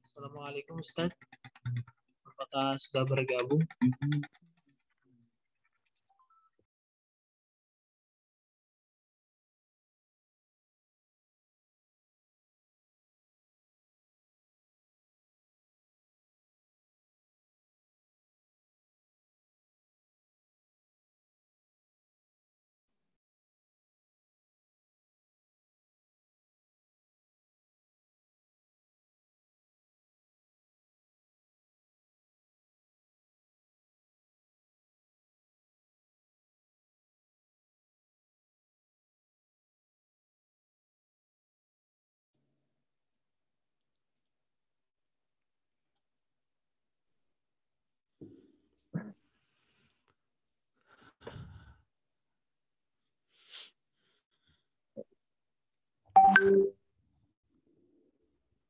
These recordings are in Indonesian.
Assalamualaikum Ustaz, apakah sudah bergabung?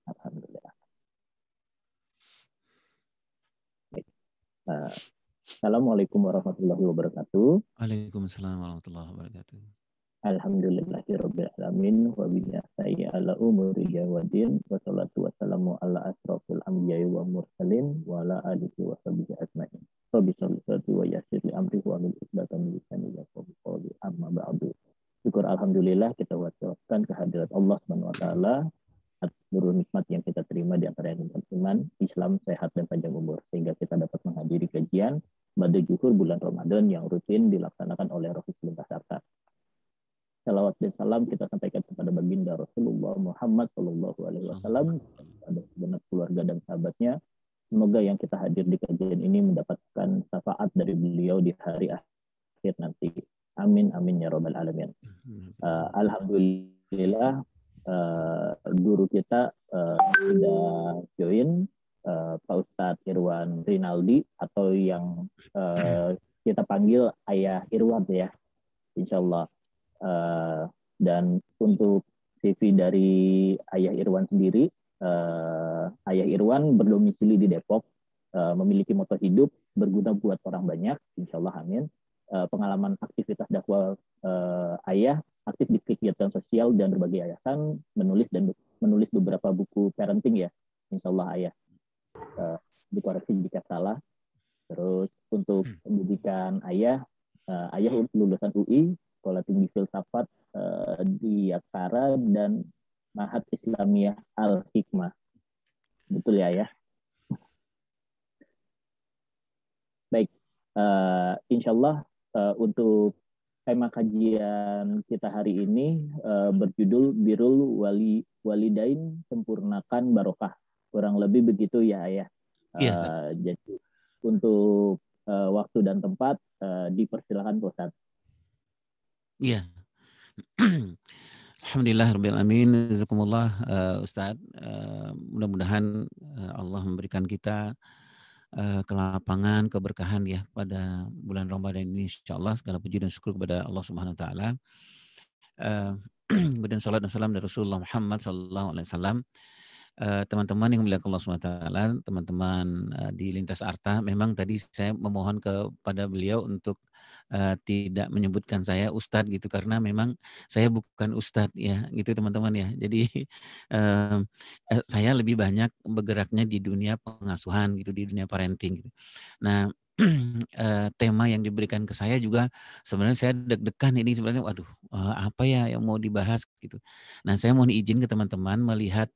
Alhamdulillah. Assalamualaikum warahmatullahi wabarakatuh. Waalaikumsalam warahmatullahi wabarakatuh. Alhamdulillahirabbil alamin wa billahi ala umuri jawadin wa salatu wassalamu ala asrofil anbiya'i wa mursalin wa ala alihi wa sahbihi ajmain. Rabbi sholli wa yassir li amri wa min uqdatam min lisani yafqahu qawli amma ba'du. Syukur alhamdulillah kita ucapkan kehadirat Allah Subhanahu wa taala atas seluruh nikmat yang kita terima di antara nikmat iman, Islam, sehat dan panjang umur sehingga kita dapat menghadiri kajian Badu Juhur bulan Ramadan yang rutin dilaksanakan oleh Rohis Lintas Sarta. Salawat dan salam kita sampaikan kepada baginda Rasulullah Muhammad Sallallahu Alaihi Wasallam, kepada segenap keluarga dan sahabatnya. Semoga yang kita hadir di kajian ini mendapatkan syafaat dari beliau di hari akhir nanti. Amin amin ya robbal alamin. Alhamdulillah guru kita sudah join, Pak Ustadz Irwan Rinaldi atau yang kita panggil Ayah Irwan ya, insya Allah. Dan untuk CV dari Ayah Irwan sendiri, Ayah Irwan berdomisili di Depok, memiliki moto hidup berguna buat orang banyak, insya Allah amin. Pengalaman aktivitas dakwah Ayah aktif di kegiatan sosial dan berbagai yayasan, menulis beberapa buku parenting ya, insya Allah Ayah. Dikoreksi jika salah. Terus untuk pendidikan Ayah lulusan UI, Sekolah Tinggi Filsafat di Aksara dan Mahat Islamiyah Al-Hikmah. Betul ya, Ayah? Baik, insya Allah untuk tema kajian kita hari ini berjudul Birrul Walidain Sempurnakan Barokah. Kurang lebih begitu ya, Ayah. Jadi untuk waktu dan tempat dipersilakan Pak Ustadz. Iya. Alhamdulillah rabbil alamin. Jazakumullah Ustaz. Mudah-mudahan Allah memberikan kita kelapangan, keberkahan ya pada bulan Ramadan ini, insyaallah. Segala puji dan syukur kepada Allah Subhanahu wa taala. Kemudian salat dan salam dari Rasulullah Muhammad sallallahu alaihi wasallam. Teman-teman yang melihat Allah SWT, teman-teman di Lintas Arta, memang tadi saya memohon kepada beliau untuk tidak menyebutkan saya Ustadz gitu, karena memang saya bukan Ustadz ya, gitu teman-teman ya. Jadi saya lebih banyak bergeraknya di dunia pengasuhan gitu, di dunia parenting gitu. Nah, tema yang diberikan ke saya juga sebenarnya saya deg-degan ini sebenarnya, waduh apa ya yang mau dibahas gitu. Nah, saya mohon izin ke teman-teman melihat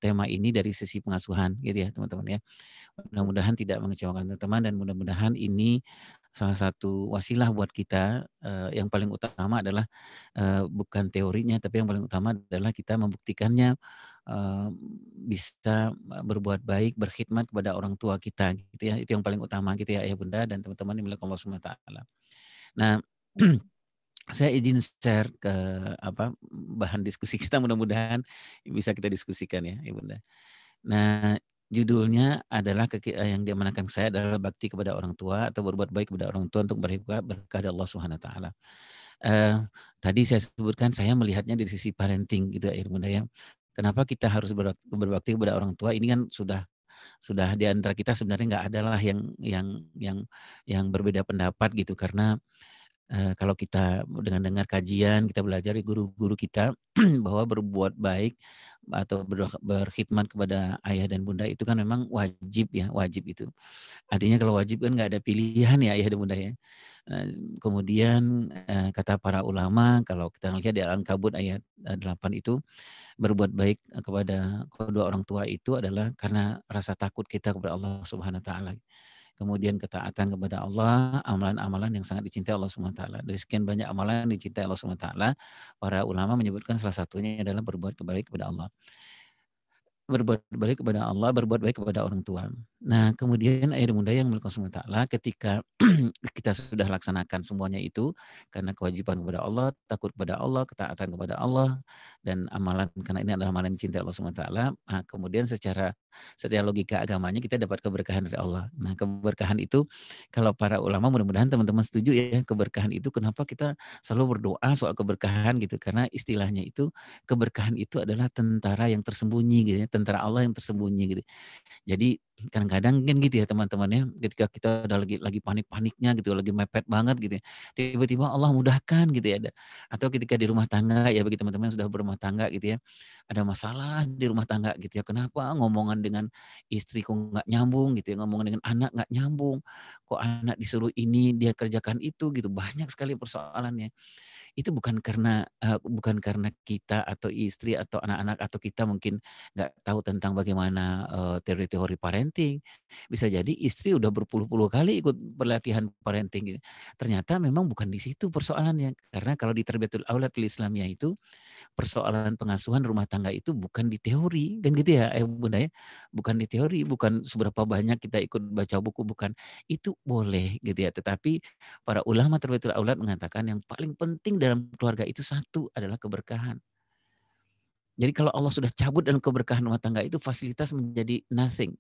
tema ini dari sisi pengasuhan gitu ya teman-teman ya. Mudah-mudahan tidak mengecewakan teman-teman dan mudah-mudahan ini salah satu wasilah buat kita. Yang paling utama adalah bukan teorinya, tapi yang paling utama adalah kita membuktikannya, bisa berbuat baik, berkhidmat kepada orang tua kita gitu ya. Itu yang paling utama gitu ya Ayah Bunda dan teman-teman yang dimiliki Allah Subhanahu wa taala. Nah, saya izin share ke bahan diskusi kita, mudah-mudahan bisa kita diskusikan ya Ibu Bunda. Nah, judulnya adalah yang diamanahkan saya adalah bakti kepada orang tua atau berbuat baik kepada orang tua untuk berkah dari Allah Subhanahu wa taala. Tadi saya sebutkan saya melihatnya dari sisi parenting gitu ya Bunda ya. Kenapa kita harus berbakti kepada orang tua? Ini kan sudah di antara kita sebenarnya nggak ada lah yang berbeda pendapat gitu, karena Kalau kita dengan dengar kajian, kita belajar dari guru-guru kita bahwa berbuat baik atau berkhidmat kepada ayah dan bunda itu kan memang wajib ya, wajib itu. Artinya kalau wajib kan nggak ada pilihan ya ayah dan bunda ya. Kemudian kata para ulama kalau kita lihat di Al-Ankabut ayat 8 itu berbuat baik kepada kedua orang tua itu adalah karena rasa takut kita kepada Allah Subhanahu wa taala. Kemudian ketaatan kepada Allah, amalan-amalan yang sangat dicintai Allah Subhanahu wa taala. Dari sekian banyak amalan yang dicintai Allah Subhanahu wa taala, para ulama menyebutkan salah satunya adalah berbuat baik kepada Allah. Berbuat baik kepada Allah, berbuat baik kepada orang tua. Nah, kemudian ayah bunda yang milik Allah Taala ketika kita sudah laksanakan semuanya itu karena kewajiban kepada Allah, takut kepada Allah, ketaatan kepada Allah dan amalan karena ini adalah amalan yang dicintai Allah Subhanahu wa taala, kemudian secara logika agamanya kita dapat keberkahan dari Allah. Nah, keberkahan itu kalau para ulama mudah-mudahan teman-teman setuju ya, keberkahan itu kenapa kita selalu berdoa soal keberkahan gitu karena istilahnya itu keberkahan itu adalah tentara yang tersembunyi gitu ya, tentara Allah yang tersembunyi gitu. Jadi kadang-kadang kan gitu ya teman-teman ya, ketika kita udah lagi panik-paniknya gitu, lagi mepet banget gitu ya, tiba-tiba Allah mudahkan gitu ya. Atau ketika di rumah tangga ya bagi teman-teman yang sudah berumah tangga gitu ya, ada masalah di rumah tangga gitu ya, kenapa ngomongan dengan istri kok nggak nyambung gitu ya, ngomongan dengan anak nggak nyambung, kok anak disuruh ini dia kerjakan itu gitu, banyak sekali persoalannya. Itu bukan karena kita atau istri atau anak-anak atau kita mungkin nggak tahu tentang bagaimana, teori-teori parenting. Bisa jadi istri udah berpuluh-puluh kali ikut pelatihan parenting gitu. Ternyata memang bukan di situ persoalannya. Karena kalau di Tarbiyatul Aulad fil Islamiyah itu persoalan pengasuhan rumah tangga itu bukan di teori, kan gitu ya, Bunda ya. Bukan di teori, bukan seberapa banyak kita ikut baca buku, bukan. Itu boleh gitu ya, tetapi para ulama terbatul aulad mengatakan yang paling penting dalam keluarga itu satu adalah keberkahan. Jadi kalau Allah sudah cabut dalam keberkahan rumah tangga itu fasilitas menjadi nothing.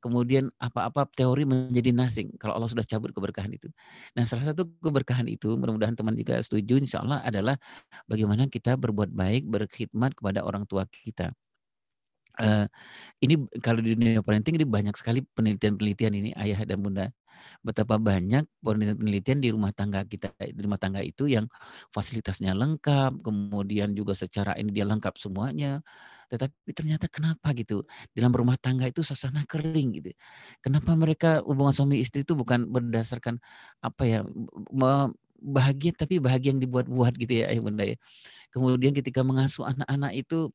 Kemudian apa-apa teori menjadi nothing kalau Allah sudah cabut keberkahan itu. Nah, salah satu keberkahan itu mudah-mudahan teman juga setuju insya Allah adalah bagaimana kita berbuat baik, berkhidmat kepada orang tua kita. Ini kalau di dunia parenting ini banyak sekali penelitian-penelitian ini ayah dan bunda. Betapa banyak penelitian-penelitian di rumah tangga kita, di rumah tangga itu yang fasilitasnya lengkap, kemudian juga secara ini dia lengkap semuanya. Tetapi ternyata kenapa gitu, dalam rumah tangga itu suasana kering gitu. Kenapa mereka hubungan suami istri itu bukan berdasarkan apa ya, bahagia tapi bahagia yang dibuat-buat gitu ya ayah bunda ya. Kemudian ketika mengasuh anak-anak itu,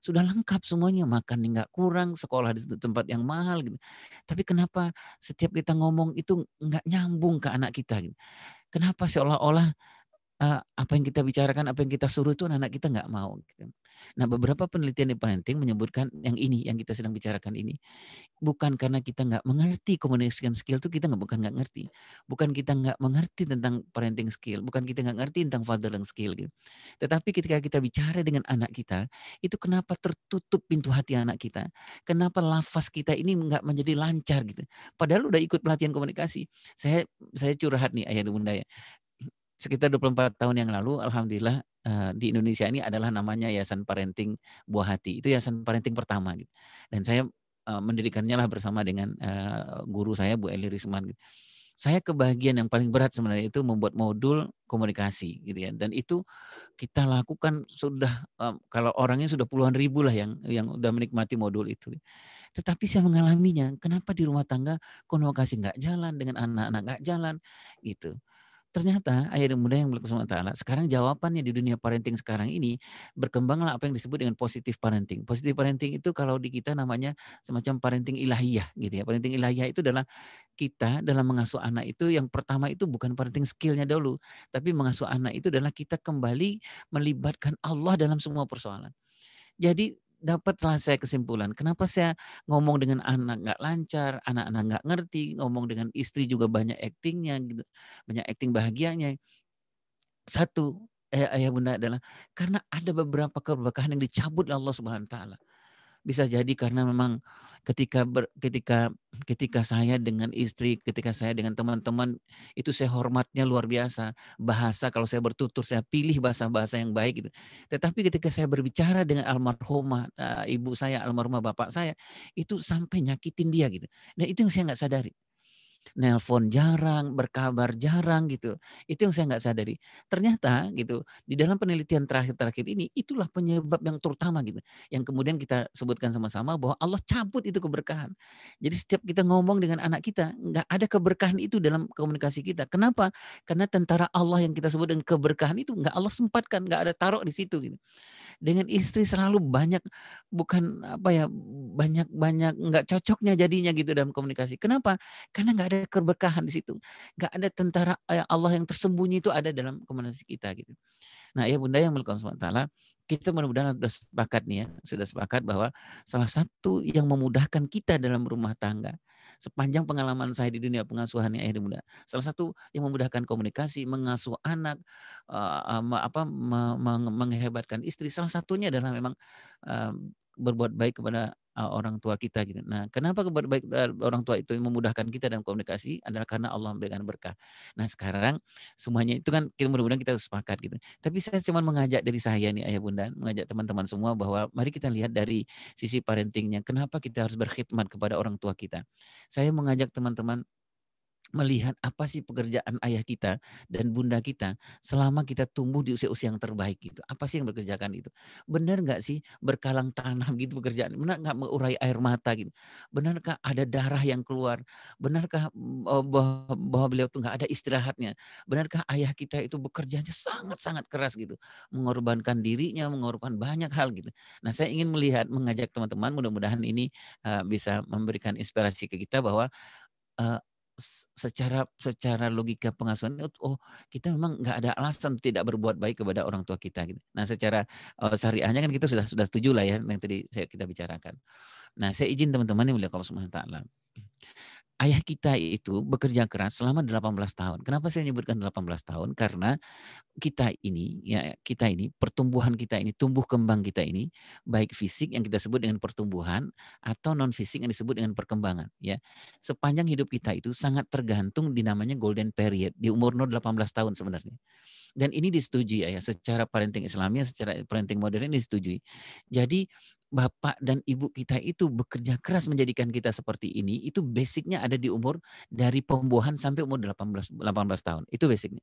sudah lengkap semuanya, makan nggak kurang, sekolah di tempat yang mahal gitu. Tapi kenapa setiap kita ngomong itu nggak nyambung ke anak kita gitu. Kenapa seolah-olah apa yang kita bicarakan, apa yang kita suruh itu anak-anak kita nggak mau gitu. Nah, beberapa penelitian di parenting menyebutkan yang ini, yang kita sedang bicarakan ini. Bukan karena kita nggak mengerti communication skill itu kita bukan nggak ngerti. Bukan kita nggak mengerti tentang parenting skill, bukan kita nggak ngerti tentang fathering skill gitu. Tetapi ketika kita bicara dengan anak kita, itu kenapa tertutup pintu hati anak kita? Kenapa lafaz kita ini nggak menjadi lancar gitu? Padahal udah ikut pelatihan komunikasi. Saya curhat nih ayah dan bunda ya. Sekitar 24 tahun yang lalu alhamdulillah di Indonesia ini adalah namanya Yayasan Parenting Buah Hati. Itu yayasan parenting pertama gitu. Dan saya mendirikannya lah bersama dengan guru saya Bu Eli Risman gitu. Saya kebahagiaan yang paling berat sebenarnya itu membuat modul komunikasi gitu ya. Dan itu kita lakukan sudah kalau orangnya sudah puluhan ribu lah yang udah menikmati modul itu. Tetapi saya mengalaminya, kenapa di rumah tangga komunikasi nggak jalan dengan anak-anak nggak jalan gitu. Ternyata ayah dan bunda yang berkenan Allah Ta'ala, sekarang jawabannya di dunia parenting sekarang ini, berkembanglah apa yang disebut dengan positive parenting. Positive parenting itu kalau di kita namanya semacam parenting ilahiyah gitu ya. Parenting ilahiyah itu adalah kita dalam mengasuh anak itu yang pertama itu bukan parenting skill-nya dulu, tapi mengasuh anak itu adalah kita kembali melibatkan Allah dalam semua persoalan. Jadi dapatlah saya kesimpulan, kenapa saya ngomong dengan anak nggak lancar, anak-anak nggak ngerti, ngomong dengan istri juga banyak aktingnya gitu, banyak akting bahagianya. Satu, ayah bunda adalah karena ada beberapa keberkahan yang dicabut oleh Allah Subhanahu wa taala. Bisa jadi karena memang ketika saya dengan istri, ketika saya dengan teman-teman, itu saya hormatnya luar biasa. Bahasa kalau saya bertutur, saya pilih bahasa-bahasa yang baik gitu. Tetapi ketika saya berbicara dengan almarhumah, ibu saya, almarhumah bapak saya, itu sampai nyakitin dia gitu. Nah itu yang saya nggak sadari. nelpon jarang, berkabar jarang gitu. Itu yang saya nggak sadari. Ternyata gitu di dalam penelitian terakhir-terakhir ini itulah penyebab yang terutama gitu. Yang kemudian kita sebutkan sama-sama bahwa Allah cabut itu keberkahan. Jadi setiap kita ngomong dengan anak kita nggak ada keberkahan itu dalam komunikasi kita. Kenapa? Karena tentara Allah yang kita sebut dengan keberkahan itu nggak Allah sempatkan, nggak ada taruh di situ gitu. Dengan istri selalu banyak bukan apa ya, banyak nggak cocoknya jadinya gitu dalam komunikasi. Kenapa? Karena nggak ada keberkahan di situ. Nggak ada tentara Allah yang tersembunyi itu ada dalam komunikasi kita gitu. Nah, ya Bunda yang melakukan SWT, kita mudah-mudahan sudah sepakat nih ya, sudah sepakat bahwa salah satu yang memudahkan kita dalam rumah tangga, sepanjang pengalaman saya di dunia pengasuhan ya Bunda, salah satu yang memudahkan komunikasi, mengasuh anak, menghebatkan istri, salah satunya adalah memang berbuat baik kepada orang tua kita gitu. Nah, kenapa berbuat baik orang tua itu memudahkan kita dalam komunikasi adalah karena Allah memberikan berkah. Nah, sekarang semuanya itu kan kita mudah-mudahan kita sepakat gitu. Tapi saya cuma mengajak dari saya nih Ayah Bunda, mengajak teman-teman semua bahwa mari kita lihat dari sisi parentingnya. Kenapa kita harus berkhidmat kepada orang tua kita? Saya mengajak teman-teman melihat apa sih pekerjaan ayah kita dan bunda kita selama kita tumbuh di usia-usia yang terbaik gitu. Apa sih yang bekerjakan itu? Benar nggak sih berkalang tanam gitu pekerjaan? Benar nggak mengurai air mata gitu? Benarkah ada darah yang keluar? Benarkah bahwa beliau tuh nggak ada istirahatnya? Benarkah ayah kita itu bekerjanya sangat-sangat keras gitu, mengorbankan dirinya, mengorbankan banyak hal gitu. Nah, saya ingin mengajak teman-teman, mudah-mudahan ini bisa memberikan inspirasi ke kita bahwa Eee, secara secara logika pengasuhan kita memang nggak ada alasan tidak berbuat baik kepada orang tua kita gitu. Nah secara, syariahnya kan kita sudah setuju lah ya yang tadi kita bicarakan. Nah saya izin teman-teman yang mulia Allah Subhanahu wa taala. Ayah kita itu bekerja keras selama 18 tahun. Kenapa saya nyebutkan 18 tahun? Karena kita ini pertumbuhan kita ini, tumbuh kembang kita ini, baik fisik yang kita sebut dengan pertumbuhan atau non fisik yang disebut dengan perkembangan ya. Sepanjang hidup kita itu sangat tergantung di namanya golden period di umur 18 tahun sebenarnya. Dan ini disetujui ya secara parenting Islamiyah, secara parenting modern ini disetujui. Jadi bapak dan ibu kita itu bekerja keras menjadikan kita seperti ini, itu basicnya ada di umur dari pembuahan sampai umur 18 tahun. Itu basicnya.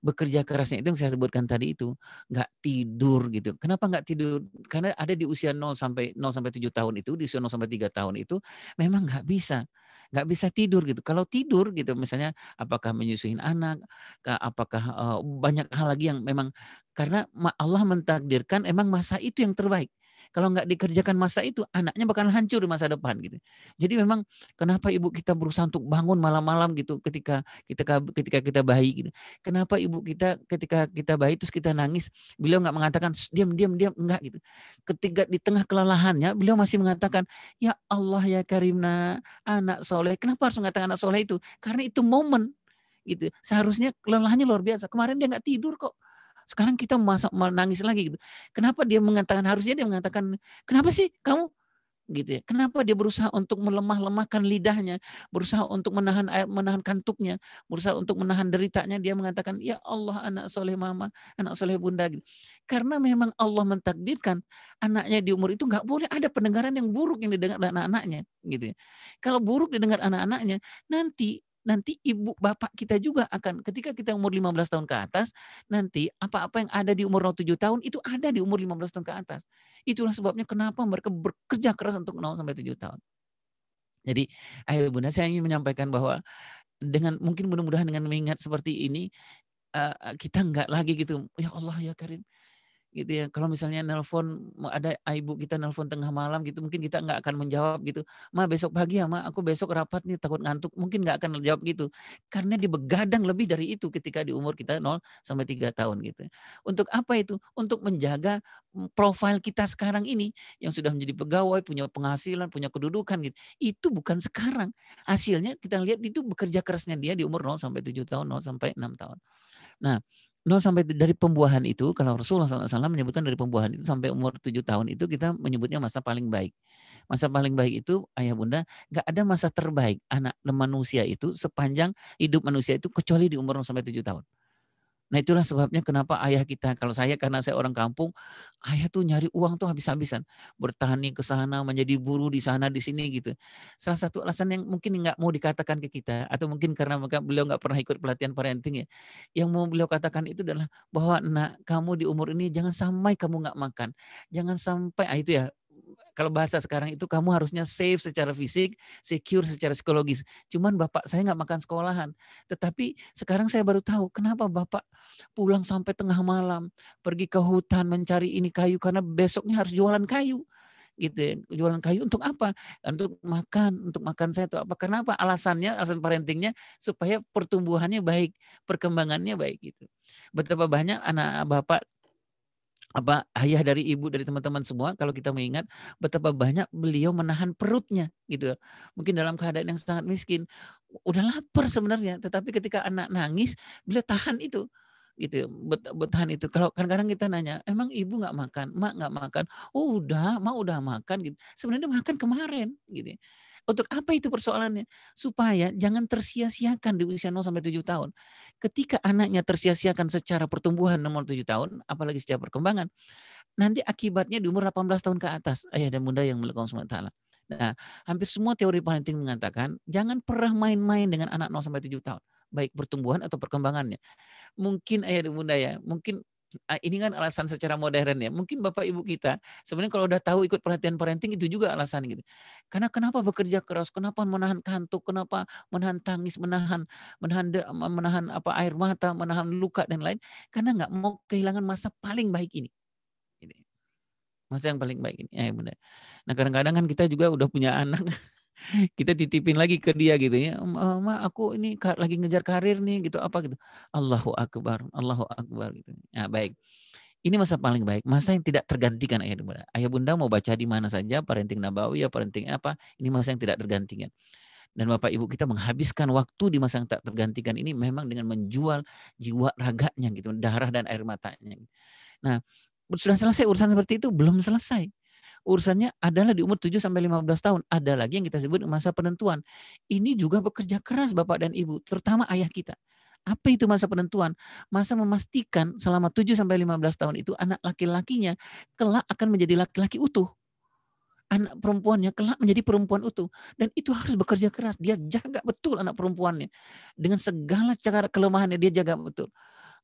Bekerja kerasnya itu yang saya sebutkan tadi itu, nggak tidur gitu. Kenapa nggak tidur? Karena ada di usia 0 sampai 7 tahun itu, di usia 0 sampai 3 tahun itu memang nggak bisa tidur gitu. Kalau tidur gitu misalnya apakah menyusuin anak, apakah banyak hal lagi yang memang karena Allah mentakdirkan emang masa itu yang terbaik. Kalau nggak dikerjakan masa itu, anaknya bakal hancur di masa depan gitu. Jadi memang kenapa ibu kita berusaha untuk bangun malam-malam gitu ketika kita bayi gitu. Kenapa ibu kita ketika kita bayi terus kita nangis, beliau nggak mengatakan diam diam diam enggak gitu. Ketika di tengah kelelahannya beliau masih mengatakan, ya Allah ya Karimna, anak soleh. Kenapa harus mengatakan anak soleh itu? Karena itu momen gitu. Seharusnya kelelahannya luar biasa. Kemarin dia nggak tidur kok. Sekarang kita menangis lagi gitu. Kenapa dia mengatakan harusnya dia mengatakan kenapa sih kamu gitu ya. Kenapa dia berusaha untuk melemah-lemahkan lidahnya, berusaha untuk menahan air, menahan kantuknya, berusaha untuk menahan deritanya, dia mengatakan, "Ya Allah, anak soleh mama, anak soleh bunda." Gitu. Karena memang Allah mentakdirkan anaknya di umur itu nggak boleh ada pendengaran yang buruk yang didengar anak-anaknya, gitu ya. Kalau buruk didengar anak-anaknya, nanti nanti ibu bapak kita juga akan ketika kita umur 15 tahun ke atas, nanti apa-apa yang ada di umur 7 tahun itu ada di umur 15 tahun ke atas. Itulah sebabnya kenapa mereka bekerja keras untuk 0 sampai 7 tahun. Jadi, ayo Bunda saya ingin menyampaikan bahwa dengan mungkin mudah-mudahan dengan mengingat seperti ini, kita nggak lagi gitu, "Ya Allah ya Karim." Gitu ya. Kalau misalnya nelpon ada ibu kita nelpon tengah malam gitu, mungkin kita nggak akan menjawab gitu, "Ma besok pagi ya Ma, aku besok rapat nih takut ngantuk." Mungkin nggak akan jawab gitu. Karena dia begadang lebih dari itu ketika di umur kita 0 sampai 3 tahun gitu. Untuk apa itu? Untuk menjaga profil kita sekarang ini yang sudah menjadi pegawai, punya penghasilan, punya kedudukan gitu. Itu bukan sekarang. Hasilnya kita lihat itu bekerja kerasnya dia di umur 0 sampai 7 tahun, 0 sampai 6 tahun. Nah, 0 sampai dari pembuahan itu kalau Rasulullah SAW menyebutkan dari pembuahan itu sampai umur 7 tahun itu kita menyebutnya masa paling baik. Masa paling baik itu ayah bunda nggak ada masa terbaik anak manusia itu sepanjang hidup manusia itu kecuali di umur 0 sampai 7 tahun. Nah itulah sebabnya kenapa ayah kita, kalau saya karena saya orang kampung, ayah tuh nyari uang tuh habis-habisan. Bertani ke sana, menjadi buruh di sana, di sini gitu. Salah satu alasan yang mungkin nggak mau dikatakan ke kita, atau mungkin karena beliau nggak pernah ikut pelatihan parenting ya, yang mau beliau katakan itu adalah bahwa nak kamu di umur ini jangan sampai kamu nggak makan. Jangan sampai, itu ya, kalau bahasa sekarang itu kamu harusnya safe secara fisik, secure secara psikologis. Cuman bapak saya nggak makan sekolahan. Tetapi sekarang saya baru tahu kenapa bapak pulang sampai tengah malam, pergi ke hutan mencari ini kayu karena besoknya harus jualan kayu gitu ya. Jualan kayu untuk apa? Untuk makan saya itu apa? Kenapa? Alasannya, alasan parentingnya supaya pertumbuhannya baik, perkembangannya baik gitu. Betapa banyak anak bapak ayah dari ibu dari teman-teman semua kalau kita mengingat betapa banyak beliau menahan perutnya gitu. Mungkin dalam keadaan yang sangat miskin, udah lapar sebenarnya, tetapi ketika anak nangis beliau tahan itu gitu. Bertahan itu. Kalau kadang-kadang kita nanya, "Emang ibu nggak makan? Mak nggak makan?" "Oh, udah, mak udah makan," gitu. Sebenarnya makan kemarin gitu ya. Untuk apa itu persoalannya? Supaya jangan tersia-siakan di usia 0 sampai 7 tahun. Ketika anaknya tersia-siakan secara pertumbuhan 0 7 tahun, apalagi secara perkembangan, nanti akibatnya di umur 18 tahun ke atas, ayah dan bunda yang milik Allah Subhanahu wa taala. Nah, hampir semua teori parenting mengatakan, jangan pernah main-main dengan anak 0 sampai 7 tahun, baik pertumbuhan atau perkembangannya. Mungkin ayah dan bunda ya, mungkin ini kan alasan secara modern ya. Mungkin bapak ibu kita sebenarnya kalau udah tahu ikut pelatihan parenting itu juga alasan gitu. Karena kenapa bekerja keras, kenapa menahan kantuk, kenapa menahan tangis, menahan air mata, menahan luka dan lain, karena nggak mau kehilangan masa paling baik ini. Gitu. Masa yang paling baik ini, bunda. Nah kadang-kadang kan kita juga udah punya anak, kita titipin lagi ke dia gitu ya, "Ma, aku ini lagi ngejar karir nih," gitu, apa gitu. Allahu Akbar gitu. Nah baik, ini masa paling baik, masa yang tidak tergantikan ayah dan bunda. Ayah bunda mau baca di mana saja, parenting nabawi ya, parenting apa, ini masa yang tidak tergantikan. Dan bapak ibu kita menghabiskan waktu di masa yang tak tergantikan ini memang dengan menjual jiwa raganya gitu, darah dan air matanya. Nah, sudah selesai urusan seperti itu? Belum selesai. Urusannya adalah di umur 7 sampai 15 tahun. Ada lagi yang kita sebut masa penentuan. Ini juga bekerja keras Bapak dan Ibu, terutama ayah kita. Apa itu masa penentuan? Masa memastikan selama 7 sampai 15 tahun itu anak laki-lakinya kelak akan menjadi laki-laki utuh. Anak perempuannya kelak menjadi perempuan utuh. Dan itu harus bekerja keras. Dia jaga betul anak perempuannya. Dengan segala cara kelemahannya dia jaga betul.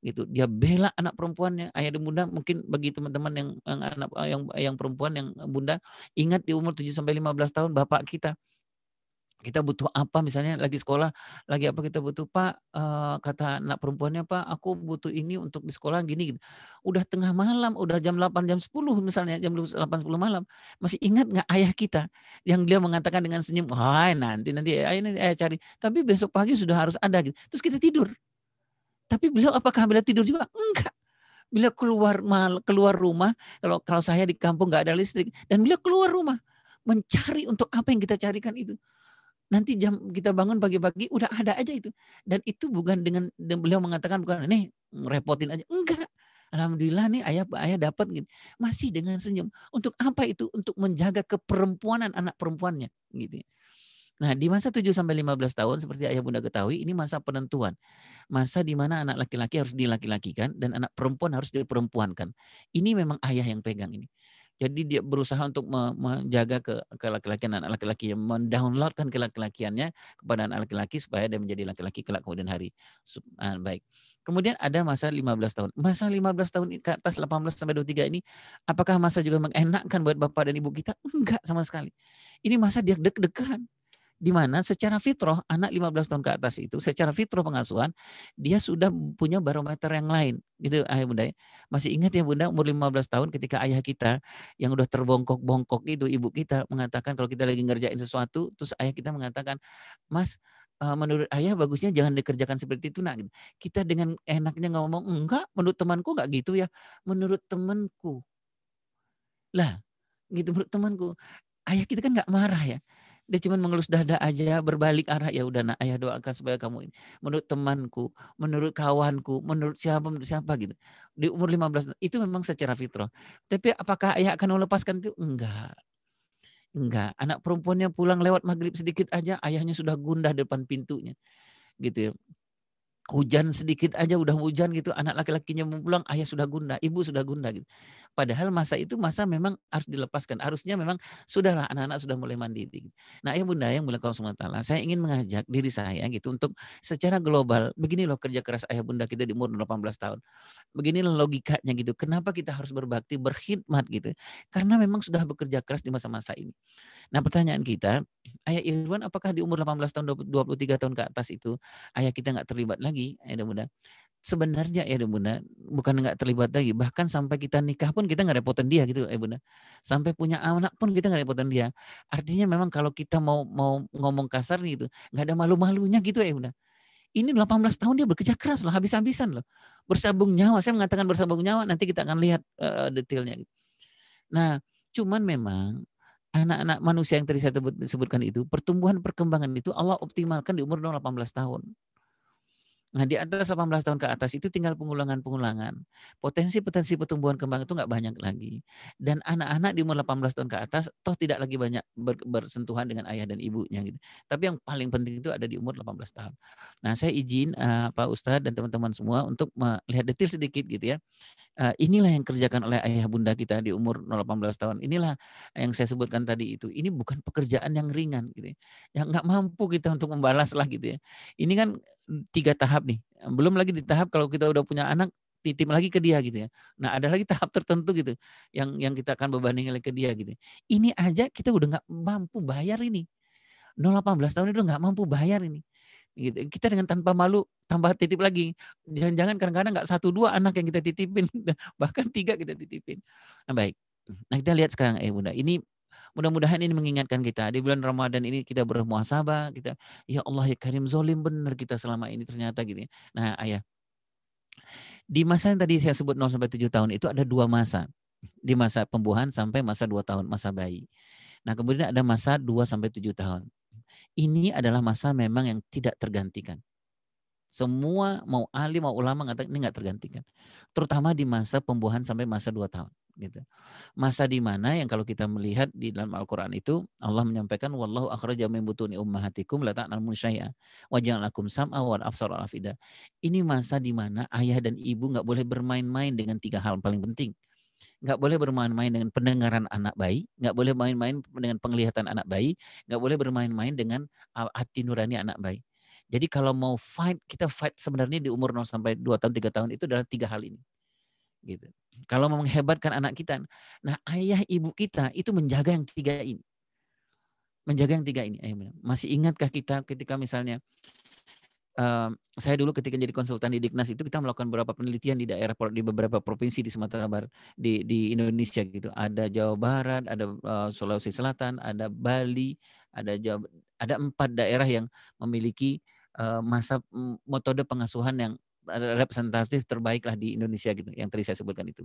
Gitu. Dia bela anak perempuannya, ayah dan bunda mungkin bagi teman-teman yang anak yang perempuan yang bunda ingat di umur 7 sampai 15 tahun bapak kita butuh apa misalnya lagi sekolah, lagi apa kita butuh, "Pak," kata anak perempuannya, "Pak, aku butuh ini untuk di sekolah gini," gitu. Udah tengah malam, udah jam 8, jam 10 misalnya, jam 8, 10 malam. Masih ingat nggak ayah kita yang dia mengatakan dengan senyum, "Hai nanti ayah cari." Tapi besok pagi sudah harus ada gitu. Terus kita tidur. Tapi beliau apakah beliau tidur juga? Enggak. Beliau keluar rumah, kalau kalau saya di kampung nggak ada listrik, dan beliau keluar rumah, mencari untuk apa yang kita carikan itu. Nanti jam kita bangun pagi-pagi udah ada aja itu. Dan itu bukan dan beliau mengatakan bukan, "Nih ngerepotin aja." Enggak. Alhamdulillah nih ayah dapat gitu. Masih dengan senyum. Untuk apa itu? Untuk menjaga keperempuanan anak perempuannya, gitu ya. Nah, di masa 7 sampai 15 tahun seperti ayah bunda ketahui, ini masa penentuan. Masa di mana anak laki-laki harus dilaki-lakikan dan anak perempuan harus diperempuankan. Ini memang ayah yang pegang ini. Jadi dia berusaha untuk menjaga ke laki-lakian anak laki-laki, yang mendownloadkan kelaki-lakiannya kepada anak laki-laki supaya dia menjadi laki-laki kelak kemudian hari. Baik. Kemudian ada masa 15 tahun. Masa 15 tahun ke atas 18 sampai 23 ini apakah masa juga mengenakan buat bapak dan ibu kita? Enggak sama sekali. Ini masa dia deg-degan. Di mana secara fitrah anak 15 tahun ke atas itu secara fitrah pengasuhan dia sudah punya barometer yang lain gitu ayah bunda ya. Masih ingat ya bunda umur 15 tahun ketika ayah kita yang udah terbongkok-bongkok itu ibu kita mengatakan kalau kita lagi ngerjain sesuatu terus ayah kita mengatakan, "Mas, menurut ayah bagusnya jangan dikerjakan seperti itu nak." Gitu. Kita dengan enaknya ngomong, "Enggak, menurut temanku enggak gitu ya." Menurut temanku. Lah, gitu menurut temanku. Ayah kita kan nggak marah ya. Dia cuma mengelus dada aja, berbalik arah, "Ya udah nak, ayah doakan supaya kamu ini." Menurut temanku, menurut kawanku, menurut siapa gitu. Di umur 15 itu memang secara fitrah. Tapi apakah ayah akan melepaskan itu? Enggak, enggak. Anak perempuannya pulang lewat maghrib sedikit aja, ayahnya sudah gundah depan pintunya, gitu ya. Hujan sedikit aja udah hujan gitu, anak laki-lakinya mau pulang, ayah sudah gundah, ibu sudah gundah gitu. Padahal masa itu masa memang harus dilepaskan. Harusnya memang sudahlah anak-anak sudah mulai mandiri. Nah, ayah bunda yang mulia Allah Subhanahu wa taala, saya ingin mengajak diri saya gitu untuk secara global, begini loh kerja keras ayah bunda kita di umur 18 tahun. Beginilah logikanya gitu. Kenapa kita harus berbakti, berkhidmat gitu? Karena memang sudah bekerja keras di masa-masa ini. Nah, pertanyaan kita, Ayah Irwan apakah di umur 18 tahun, 23 tahun ke atas itu, ayah kita nggak terlibat lagi, ayah dan bunda? Sebenarnya ya dan bunda, bukan nggak terlibat lagi, bahkan sampai kita nikah pun kita nggak repotin dia gitu, ayah bunda. Sampai punya anak pun kita nggak repotin dia. Artinya memang kalau kita mau mau ngomong kasar gitu, nggak ada malu-malunya gitu ya bunda. Ini 18 tahun dia bekerja keras loh, habis-habisan loh. Bersabung nyawa, saya mengatakan bersabung nyawa, nanti kita akan lihat detailnya. Nah, cuman memang anak-anak manusia yang tadi saya sebutkan itu, pertumbuhan perkembangan itu Allah optimalkan di umur 18 tahun. Nah, di atas 18 tahun ke atas itu tinggal pengulangan-pengulangan. Potensi-potensi pertumbuhan kembang itu nggak banyak lagi. Dan anak-anak di umur 18 tahun ke atas toh tidak lagi banyak bersentuhan dengan ayah dan ibunya gitu. Tapi yang paling penting itu ada di umur 18 tahun. Nah, saya izin Pak Ustadz dan teman-teman semua untuk melihat detail sedikit gitu ya. Inilah yang kerjakan oleh ayah bunda kita di umur 18 tahun. Inilah yang saya sebutkan tadi itu. Ini bukan pekerjaan yang ringan gitu ya. Yang nggak mampu kita untuk membalas lah gitu ya. Ini kan 3 tahap nih. Belum lagi di tahap kalau kita udah punya anak titip lagi ke dia gitu ya. Nah, ada lagi tahap tertentu gitu yang kita akan bebankan ke dia gitu. Ini aja kita udah nggak mampu bayar ini. 18 tahun itu nggak mampu bayar ini. Gitu. Kita dengan tanpa malu tambah titip lagi. Jangan-jangan kadang-kadang nggak 1, 2 anak yang kita titipin, bahkan 3 kita titipin. Nah, baik. Nah, kita lihat sekarang bunda. Ini mudah-mudahan ini mengingatkan kita di bulan Ramadan ini kita bermuhasabah, kita ya Allah ya Karim zolim benar kita selama ini ternyata gitu ya. Nah, ayah, di masa yang tadi saya sebut 0 sampai 7 tahun itu ada 2 masa. Di masa pembuahan sampai masa 2 tahun, masa bayi. Nah, kemudian ada masa 2 sampai 7 tahun. Ini adalah masa memang yang tidak tergantikan. Semua mau alim mau ulama mengatakan ini nggak tergantikan. Terutama di masa pembuahan sampai masa 2 tahun. Gitu. Masa di mana yang kalau kita melihat di dalam Al-Quran itu Allah menyampaikan wallahu akhraja min butuni ummahatikum la ta'lamun syai'a wa ja'alakum sam'a wal absara wal afida. Ini masa di mana ayah dan ibu nggak boleh bermain-main dengan 3 hal paling penting. Nggak boleh bermain-main dengan pendengaran anak bayi, nggak boleh main-main dengan penglihatan anak bayi, nggak boleh bermain-main dengan hati nurani anak bayi. Jadi kalau mau fight, kita fight sebenarnya di umur 0 sampai 2 tahun, 3 tahun itu adalah 3 hal ini. Gitu. Kalau mau menghebatkan anak kita, nah ayah ibu kita itu menjaga yang 3 ini. Menjaga yang 3 ini. Masih ingatkah kita ketika misalnya saya dulu ketika jadi konsultan di Diknas itu kita melakukan beberapa penelitian di daerah di beberapa provinsi di Sumatera Barat di Indonesia gitu. Ada Jawa Barat, ada Sulawesi Selatan, ada Bali, ada 4 daerah yang memiliki masa metode pengasuhan yang representatif terbaik lah di Indonesia gitu yang tadi saya sebutkan itu.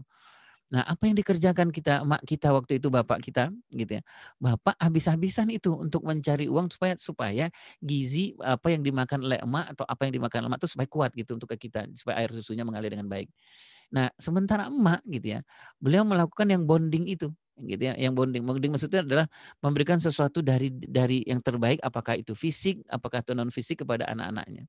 Nah, apa yang dikerjakan emak kita waktu itu, bapak kita, gitu ya. Bapak habis-habisan itu untuk mencari uang supaya gizi apa yang dimakan oleh emak atau apa yang dimakan emak itu supaya kuat gitu untuk ke kita, supaya air susunya mengalir dengan baik. Nah, sementara emak gitu ya, beliau melakukan yang bonding itu, gitu ya. Yang bonding, bonding maksudnya adalah memberikan sesuatu dari yang terbaik, apakah itu fisik, apakah itu non fisik kepada anak-anaknya.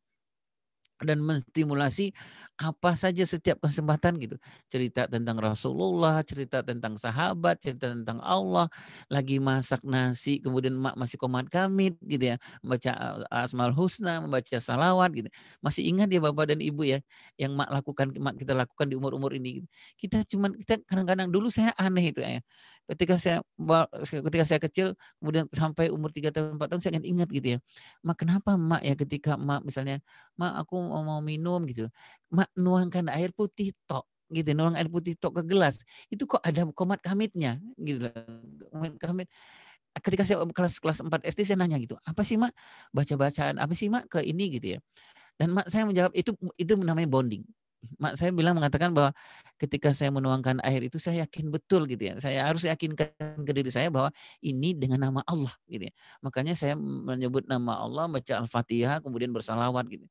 Dan menstimulasi apa saja setiap kesempatan gitu. Cerita tentang Rasulullah, cerita tentang sahabat, cerita tentang Allah, lagi masak nasi, kemudian emak masih qomat kamit gitu ya, membaca Asmaul Husna, membaca salawat gitu. Masih ingat ya Bapak dan Ibu ya, yang emak kita lakukan di umur-umur ini gitu. Kita kadang-kadang dulu saya aneh itu ya. Ketika saya kecil, kemudian sampai umur 3 tahun, 4 tahun saya ingat gitu ya. Mak kenapa emak ya ketika emak misalnya "Mak, aku mau minum," gitu. Mak nuangkan air putih tok, gitu, nuang air putih tok ke gelas, itu kok ada qomat kamitnya, gitu loh. Qomat kamit. Ketika saya kelas 4 SD saya nanya gitu, "Apa sih, Mak? Baca-bacaan apa sih, Mak, ke ini?" gitu ya. Dan mak saya menjawab, "Itu namanya bonding." Mak saya mengatakan bahwa ketika saya menuangkan air itu saya yakin betul gitu ya. Saya harus yakinkan ke diri saya bahwa ini dengan nama Allah gitu ya. Makanya saya menyebut nama Allah, baca Al-Fatihah, kemudian bersalawat gitu.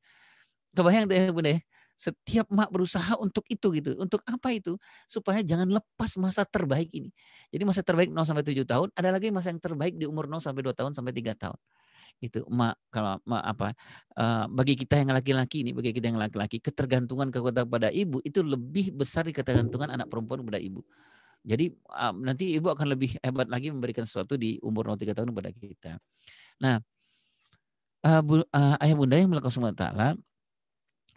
Kebayang deh Bunda ya, setiap emak berusaha untuk itu gitu. Untuk apa itu? Supaya jangan lepas masa terbaik ini. Jadi masa terbaik 0 sampai 7 tahun, ada lagi masa yang terbaik di umur 0 sampai 2 tahun sampai 3 tahun. Itu kalau bagi kita yang laki-laki ini, ketergantungan kepada ibu itu lebih besar di ketergantungan anak perempuan kepada ibu. Jadi nanti ibu akan lebih hebat lagi memberikan sesuatu di umur 0-3 tahun kepada kita. Nah, ayah bunda yang melakukan semua ta'ala,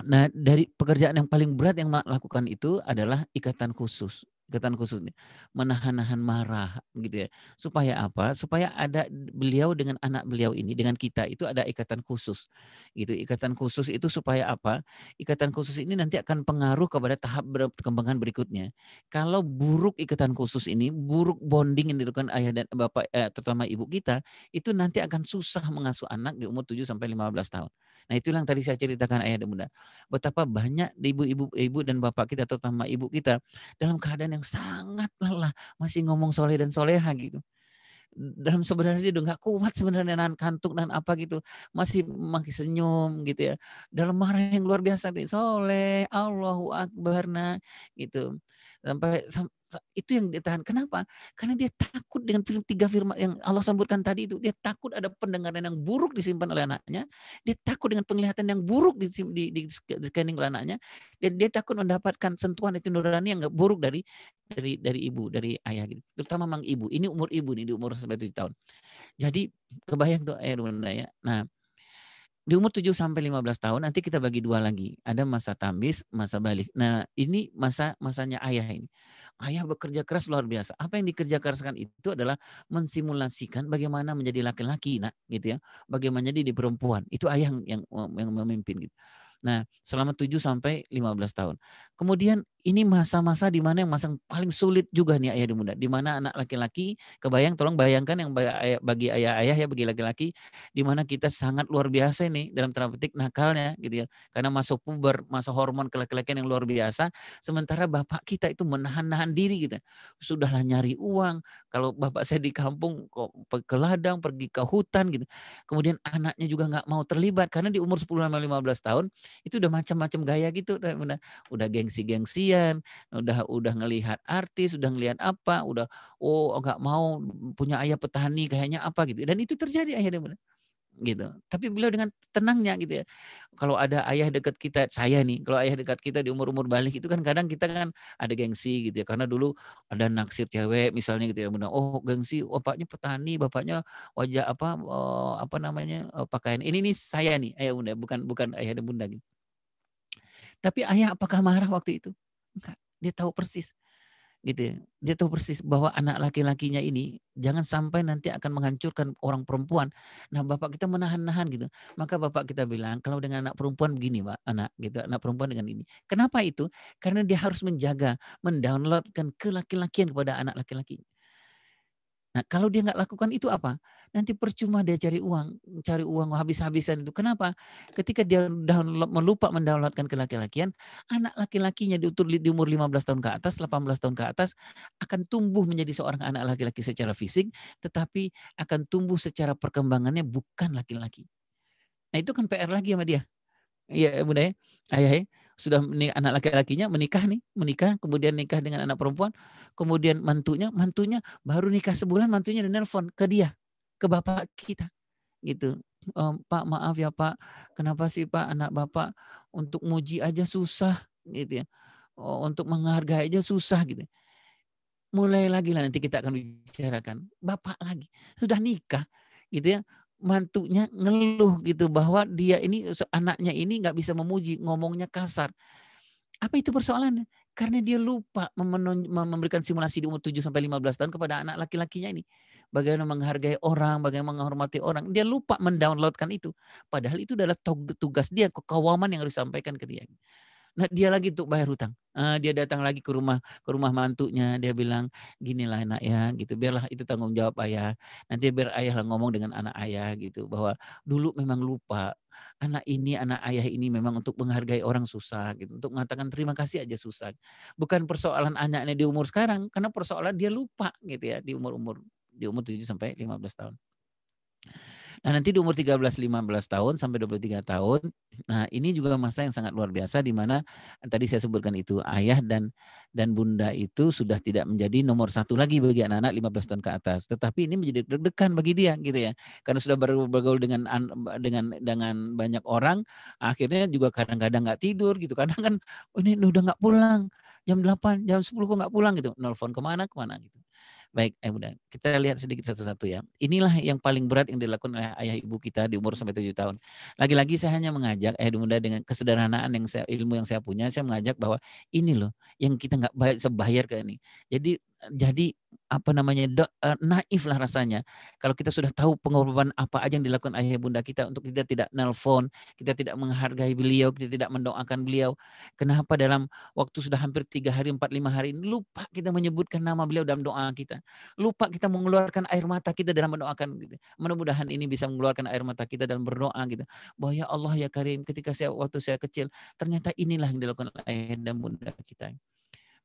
nah dari pekerjaan yang paling berat yang lakukan itu adalah ikatan khusus nih, menahan-nahan marah gitu ya. Supaya apa? Supaya ada beliau dengan anak beliau ini, dengan kita itu ada ikatan khusus gitu. Ikatan khusus itu supaya apa? Ikatan khusus ini nanti akan pengaruh kepada tahap perkembangan berikutnya. Kalau buruk ikatan khusus ini, buruk bonding yang dilakukan ayah dan bapak, terutama ibu kita, itu nanti akan susah mengasuh anak di umur 7 sampai 15 tahun. Nah, itulah yang tadi saya ceritakan ayah dan bunda. Betapa banyak ibu dan bapak kita, terutama ibu kita, dalam keadaan yang sangat lelah, masih ngomong soleh dan soleha gitu. Dalam sebenarnya dia udah nggak kuat sebenarnya, nahan kantuk dan apa gitu, masih senyum gitu ya. Dalam marah yang luar biasa, soleh, Allahu Akbar, gitu. Sampai itu yang ditahan. Kenapa? Karena dia takut dengan 3 firman yang Allah sebutkan tadi itu. Dia takut ada pendengaran yang buruk disimpan oleh anaknya. Dia takut dengan penglihatan yang buruk di scanning oleh anaknya. Dan dia takut mendapatkan sentuhan itu nurani yang nggak buruk dari ibu, dari ayah gitu. Terutama memang ibu. Ini umur ibu nih, di umur sampai 7 tahun. Jadi kebayang tuh ayah bunda ya. Nah, di umur 7 sampai 15 tahun nanti kita bagi 2 lagi. Ada masa tamyiz, masa balik. Nah, ini masanya ayah ini. Ayah bekerja keras luar biasa. Apa yang dikerja keraskan itu adalah mensimulasikan bagaimana menjadi laki-laki, gitu ya. Bagaimana jadi perempuan. Itu ayah yang memimpin gitu. Nah, selama 7 sampai 15 tahun. Kemudian ini masa-masa di mana yang masa paling sulit juga nih ayah dan bunda. Di mana anak laki-laki, tolong bayangkan yang bagi ayah-ayah ya, bagi laki-laki, di mana kita sangat luar biasa nih dalam tanda petik nakalnya gitu ya. Karena masuk puber, masa hormon kelaki-lakian yang luar biasa, sementara bapak kita itu menahan-nahan diri gitu. Sudahlah nyari uang, kalau bapak saya di kampung kok ke ladang, pergi ke hutan gitu. Kemudian anaknya juga nggak mau terlibat karena di umur 10 sampai 15 tahun itu udah macam-macam gaya gitu, udah gengsi-gengsian, udah ngelihat artis, udah ngelihat apa, udah nggak mau punya ayah petani kayaknya apa gitu. Dan itu terjadi akhirnya gitu. Tapi beliau dengan tenangnya gitu ya. Kalau ada ayah dekat kita, saya nih, kalau ayah dekat kita di umur-umur balik itu kan kadang kita kan ada gengsi gitu ya. Karena dulu ada naksir cewek misalnya gitu ya. Oh gengsi, bapaknya petani, bapaknya wajah apa namanya pakaian. Ini nih saya nih, ayah bunda, bukan ayah dan bunda gitu. Tapi ayah apakah marah waktu itu? Enggak, dia tahu persis gitu ya. Dia tahu persis bahwa anak laki-lakinya ini jangan sampai nanti akan menghancurkan orang perempuan. Nah, bapak kita menahan-nahan gitu. Maka bapak kita bilang kalau dengan anak perempuan begini, Pak, anak perempuan dengan ini. Kenapa itu? Karena dia harus menjaga, mendownloadkan kelaki-lakian kepada anak laki-laki. Nah, kalau dia nggak lakukan itu apa? Nanti percuma dia cari uang habis-habisan itu. Kenapa? Ketika dia melupa mendownloadkan kelaki-lakian, anak laki-lakinya di umur 15 tahun ke atas, 18 tahun ke atas akan tumbuh menjadi seorang anak laki-laki secara fisik, tetapi akan tumbuh secara perkembangannya bukan laki-laki. Nah, itu kan PR lagi sama dia. Iya, bunda ya, ayah ya, sudah anak laki-lakinya menikah, kemudian nikah dengan anak perempuan, kemudian mantunya baru nikah sebulan, mantunya udah nelpon ke dia, ke bapak kita, gitu. Pak maaf ya Pak, kenapa sih Pak anak Bapak untuk muji aja susah, gitu ya. Untuk menghargai aja susah gitu. Mulai lagi lah nanti kita akan bicarakan. Bapak lagi, sudah nikah gitu ya, mantunya ngeluh gitu bahwa dia ini anaknya ini nggak bisa memuji, ngomongnya kasar. Apa itu persoalannya? Karena dia lupa memberikan simulasi di umur 7 sampai 15 tahun kepada anak laki-lakinya ini. Bagaimana menghargai orang, bagaimana menghormati orang. Dia lupa mendownloadkan itu. Padahal itu adalah tugas dia, kekawaman yang harus disampaikan ke dia. Nah, dia lagi untuk bayar hutang. Dia datang lagi ke rumah mantunya, dia bilang, "Ginilah nak ya," gitu, "biarlah itu tanggung jawab ayah. Nanti biar ayah lah ngomong dengan anak ayah," gitu, bahwa dulu memang lupa. Anak ayah ini memang untuk menghargai orang susah gitu, untuk mengatakan terima kasih aja susah. Bukan persoalan anaknya di umur sekarang, karena persoalan dia lupa gitu ya di umur 7 sampai 15 tahun. Nah, nanti di umur 13-15 tahun sampai 23 tahun, nah ini juga masa yang sangat luar biasa di mana tadi saya sebutkan itu ayah dan bunda itu sudah tidak menjadi nomor satu lagi bagi anak-anak 15 tahun ke atas, tetapi ini menjadi deg-degan bagi dia gitu ya. Karena sudah bergaul dengan banyak orang, akhirnya juga kadang-kadang nggak tidur gitu. Kadang kan oh, ini udah nggak pulang, jam 8, jam 10 kok nggak pulang gitu. Nelfon kemana gitu. Baik, Bunda. Kita lihat sedikit satu-satu ya. Inilah yang paling berat yang dilakukan oleh ayah ibu kita di umur sampai 7 tahun. Lagi-lagi saya hanya mengajak Bunda dengan kesederhanaan ilmu yang saya punya, saya mengajak bahwa ini loh yang kita nggak sebayar ke ini. Jadi apa namanya naif lah rasanya kalau kita sudah tahu pengorbanan apa aja yang dilakukan ayah bunda kita untuk kita tidak nelpon, kita tidak menghargai beliau, kita tidak mendoakan beliau. Kenapa dalam waktu sudah hampir 3 hari, 4, 5 hari ini lupa kita menyebutkan nama beliau dalam doa kita. Lupa kita mengeluarkan air mata kita dalam mendoakan gitu. Mudah-mudahan ini bisa mengeluarkan air mata kita dalam berdoa gitu. Bahwa ya Allah ya Karim, ketika waktu saya kecil, ternyata inilah yang dilakukan ayah dan bunda kita.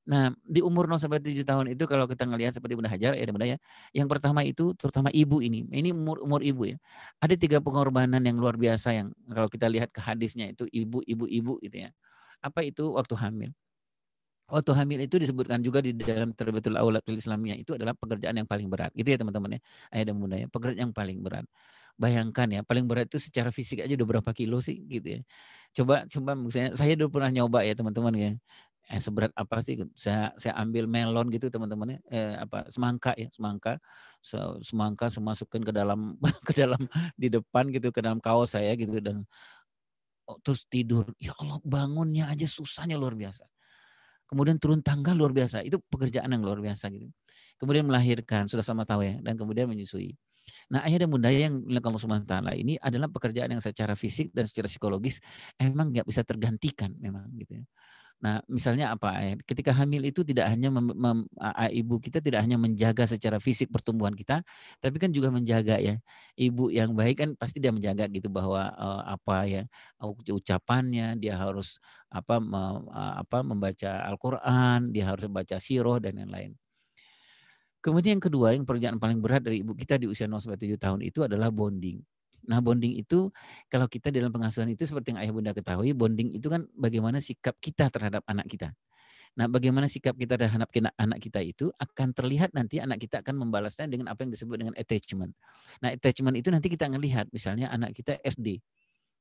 Nah, di umur 0 sampai 7 tahun itu kalau kita ngelihat seperti Bunda Hajar ya Bunda ya. Yang pertama itu terutama ibu ini. Ini umur ibu ya. Ada 3 pengorbanan yang luar biasa yang kalau kita lihat ke hadisnya itu ibu gitu ya. Apa itu waktu hamil? Waktu hamil itu disebutkan juga di dalam Tarbiyatul Aulad fil Islamiyah itu adalah pekerjaan yang paling berat. Gitu ya teman-teman ya. Ayah dan bunda ya, pekerjaan yang paling berat. Bayangkan ya, paling berat itu secara fisik aja udah berapa kilo sih gitu ya. Coba misalnya saya dulu pernah nyoba ya teman-teman ya. Seberat apa sih? Saya ambil melon gitu teman-teman ya. Semangka ya, semangka. Semangka saya masukkan ke dalam ke dalam di depan gitu ke dalam kaos saya gitu dan terus tidur. Ya Allah, bangunnya aja susahnya luar biasa. Kemudian turun tangga luar biasa, itu pekerjaan yang luar biasa gitu. Kemudian melahirkan, sudah sama tahu ya, dan kemudian menyusui. Nah, ayah dan bunda yang dilakukan Allah Subhanahu wa taala ini adalah pekerjaan yang secara fisik dan secara psikologis emang nggak bisa tergantikan memang gitu ya. Nah, misalnya apa? Ketika hamil itu tidak hanya ibu kita tidak hanya menjaga secara fisik pertumbuhan kita, tapi kan juga menjaga ya. Ibu yang baik kan pasti dia menjaga gitu bahwa apa ya ucapannya, dia harus membaca Al-Qur'an, dia harus membaca sirah dan lain-lain. Kemudian yang kedua, yang pekerjaan paling berat dari ibu kita di usia 0 sampai 7 tahun itu adalah bonding. Nah, bonding itu kalau kita dalam pengasuhan itu seperti yang ayah bunda ketahui, bonding itu kan bagaimana sikap kita terhadap anak kita. Nah, bagaimana sikap kita terhadap anak kita itu akan terlihat nanti anak kita akan membalasnya dengan apa yang disebut dengan attachment. Nah, attachment itu nanti kita ngelihat misalnya anak kita SD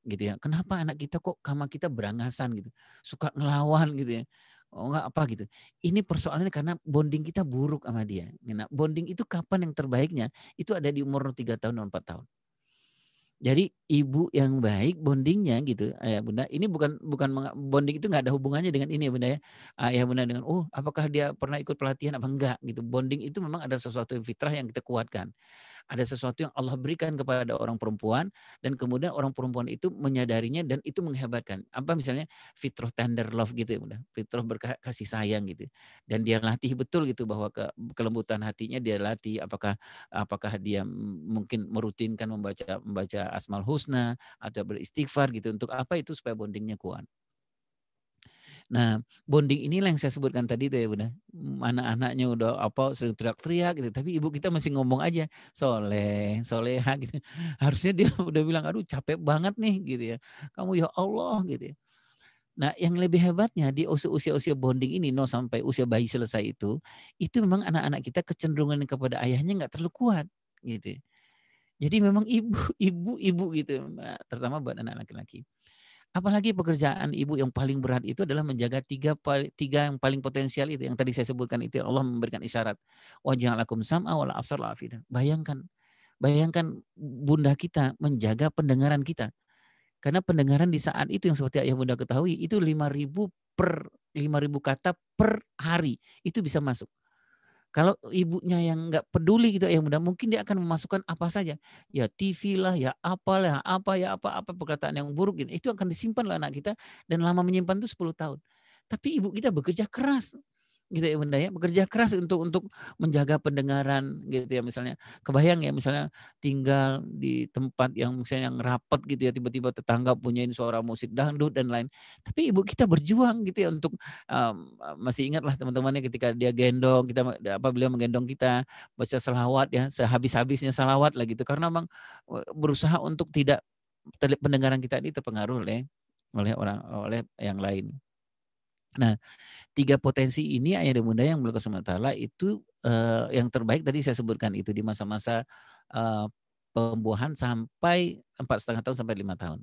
gitu ya. Kenapa anak kita kok sama kita berangasan gitu. Suka ngelawan gitu ya. Oh enggak apa gitu. Ini persoalannya karena bonding kita buruk sama dia. Nah, bonding itu kapan yang terbaiknya? Itu ada di umur 3 tahun dan 4 tahun. Jadi ibu yang baik bondingnya gitu, ayah bunda. Ini bukan bonding itu nggak ada hubungannya dengan ini ya bunda ya. Ayah bunda dengan apakah dia pernah ikut pelatihan apa enggak gitu. Bonding itu memang ada sesuatu yang fitrah yang kita kuatkan. Ada sesuatu yang Allah berikan kepada orang perempuan dan kemudian orang perempuan itu menyadarinya dan itu menghebatkan. Apa misalnya fitrah tender love gitu ya bunda. Fitrah berkasih sayang gitu. Dan dia latih betul gitu bahwa kelembutan hatinya dia latih apakah dia mungkin merutinkan membaca Asmaul Husna atau beristighfar gitu untuk apa itu supaya bondingnya kuat. Nah, bonding inilah yang saya sebutkan tadi itu ya Bunda. Anak-anaknya udah sering teriak-teriak gitu, tapi ibu kita masih ngomong aja, soleh, soleha gitu. Harusnya dia udah bilang, aduh capek banget nih gitu ya. Kamu ya Allah gitu ya. Nah, yang lebih hebatnya di usia-usia bonding ini, 0 sampai usia bayi selesai itu memang anak-anak kita kecenderungan kepada ayahnya nggak terlalu kuat gitu. Jadi memang ibu gitu, terutama buat anak laki-laki. Apalagi pekerjaan ibu yang paling berat itu adalah menjaga tiga yang paling potensial itu yang tadi saya sebutkan itu Allah memberikan isyarat waja'alakum sam'a wal absar wal afidah. Bayangkan bunda kita menjaga pendengaran kita. Karena pendengaran di saat itu yang seperti ayah bunda ketahui itu 5.000 kata per hari itu bisa masuk. Kalau ibunya yang nggak peduli gitu ya mudah mungkin dia akan memasukkan apa saja. Ya TV lah, ya apalah, apa perkataan yang buruk gitu. Itu akan disimpan oleh anak kita dan lama menyimpan itu 10 tahun. Tapi ibu kita bekerja keras. gitu ya Bunda ya, bekerja keras untuk menjaga pendengaran gitu ya, misalnya kebayang ya misalnya tinggal di tempat yang misalnya yang rapat gitu ya, tiba-tiba tetangga punyain suara musik dangdut dan lain, tapi ibu kita berjuang gitu ya untuk masih ingatlah teman-temannya ketika dia gendong kita, beliau menggendong kita baca selawat ya, sehabis-habisnya selawat lah gitu, karena memang berusaha untuk tidak pendengaran kita ini terpengaruh oleh yang lain. Nah, 3 potensi ini ayah dan bunda yang mulia SWT itu yang terbaik tadi saya sebutkan itu di masa-masa pembuahan sampai 4,5 tahun sampai 5 tahun.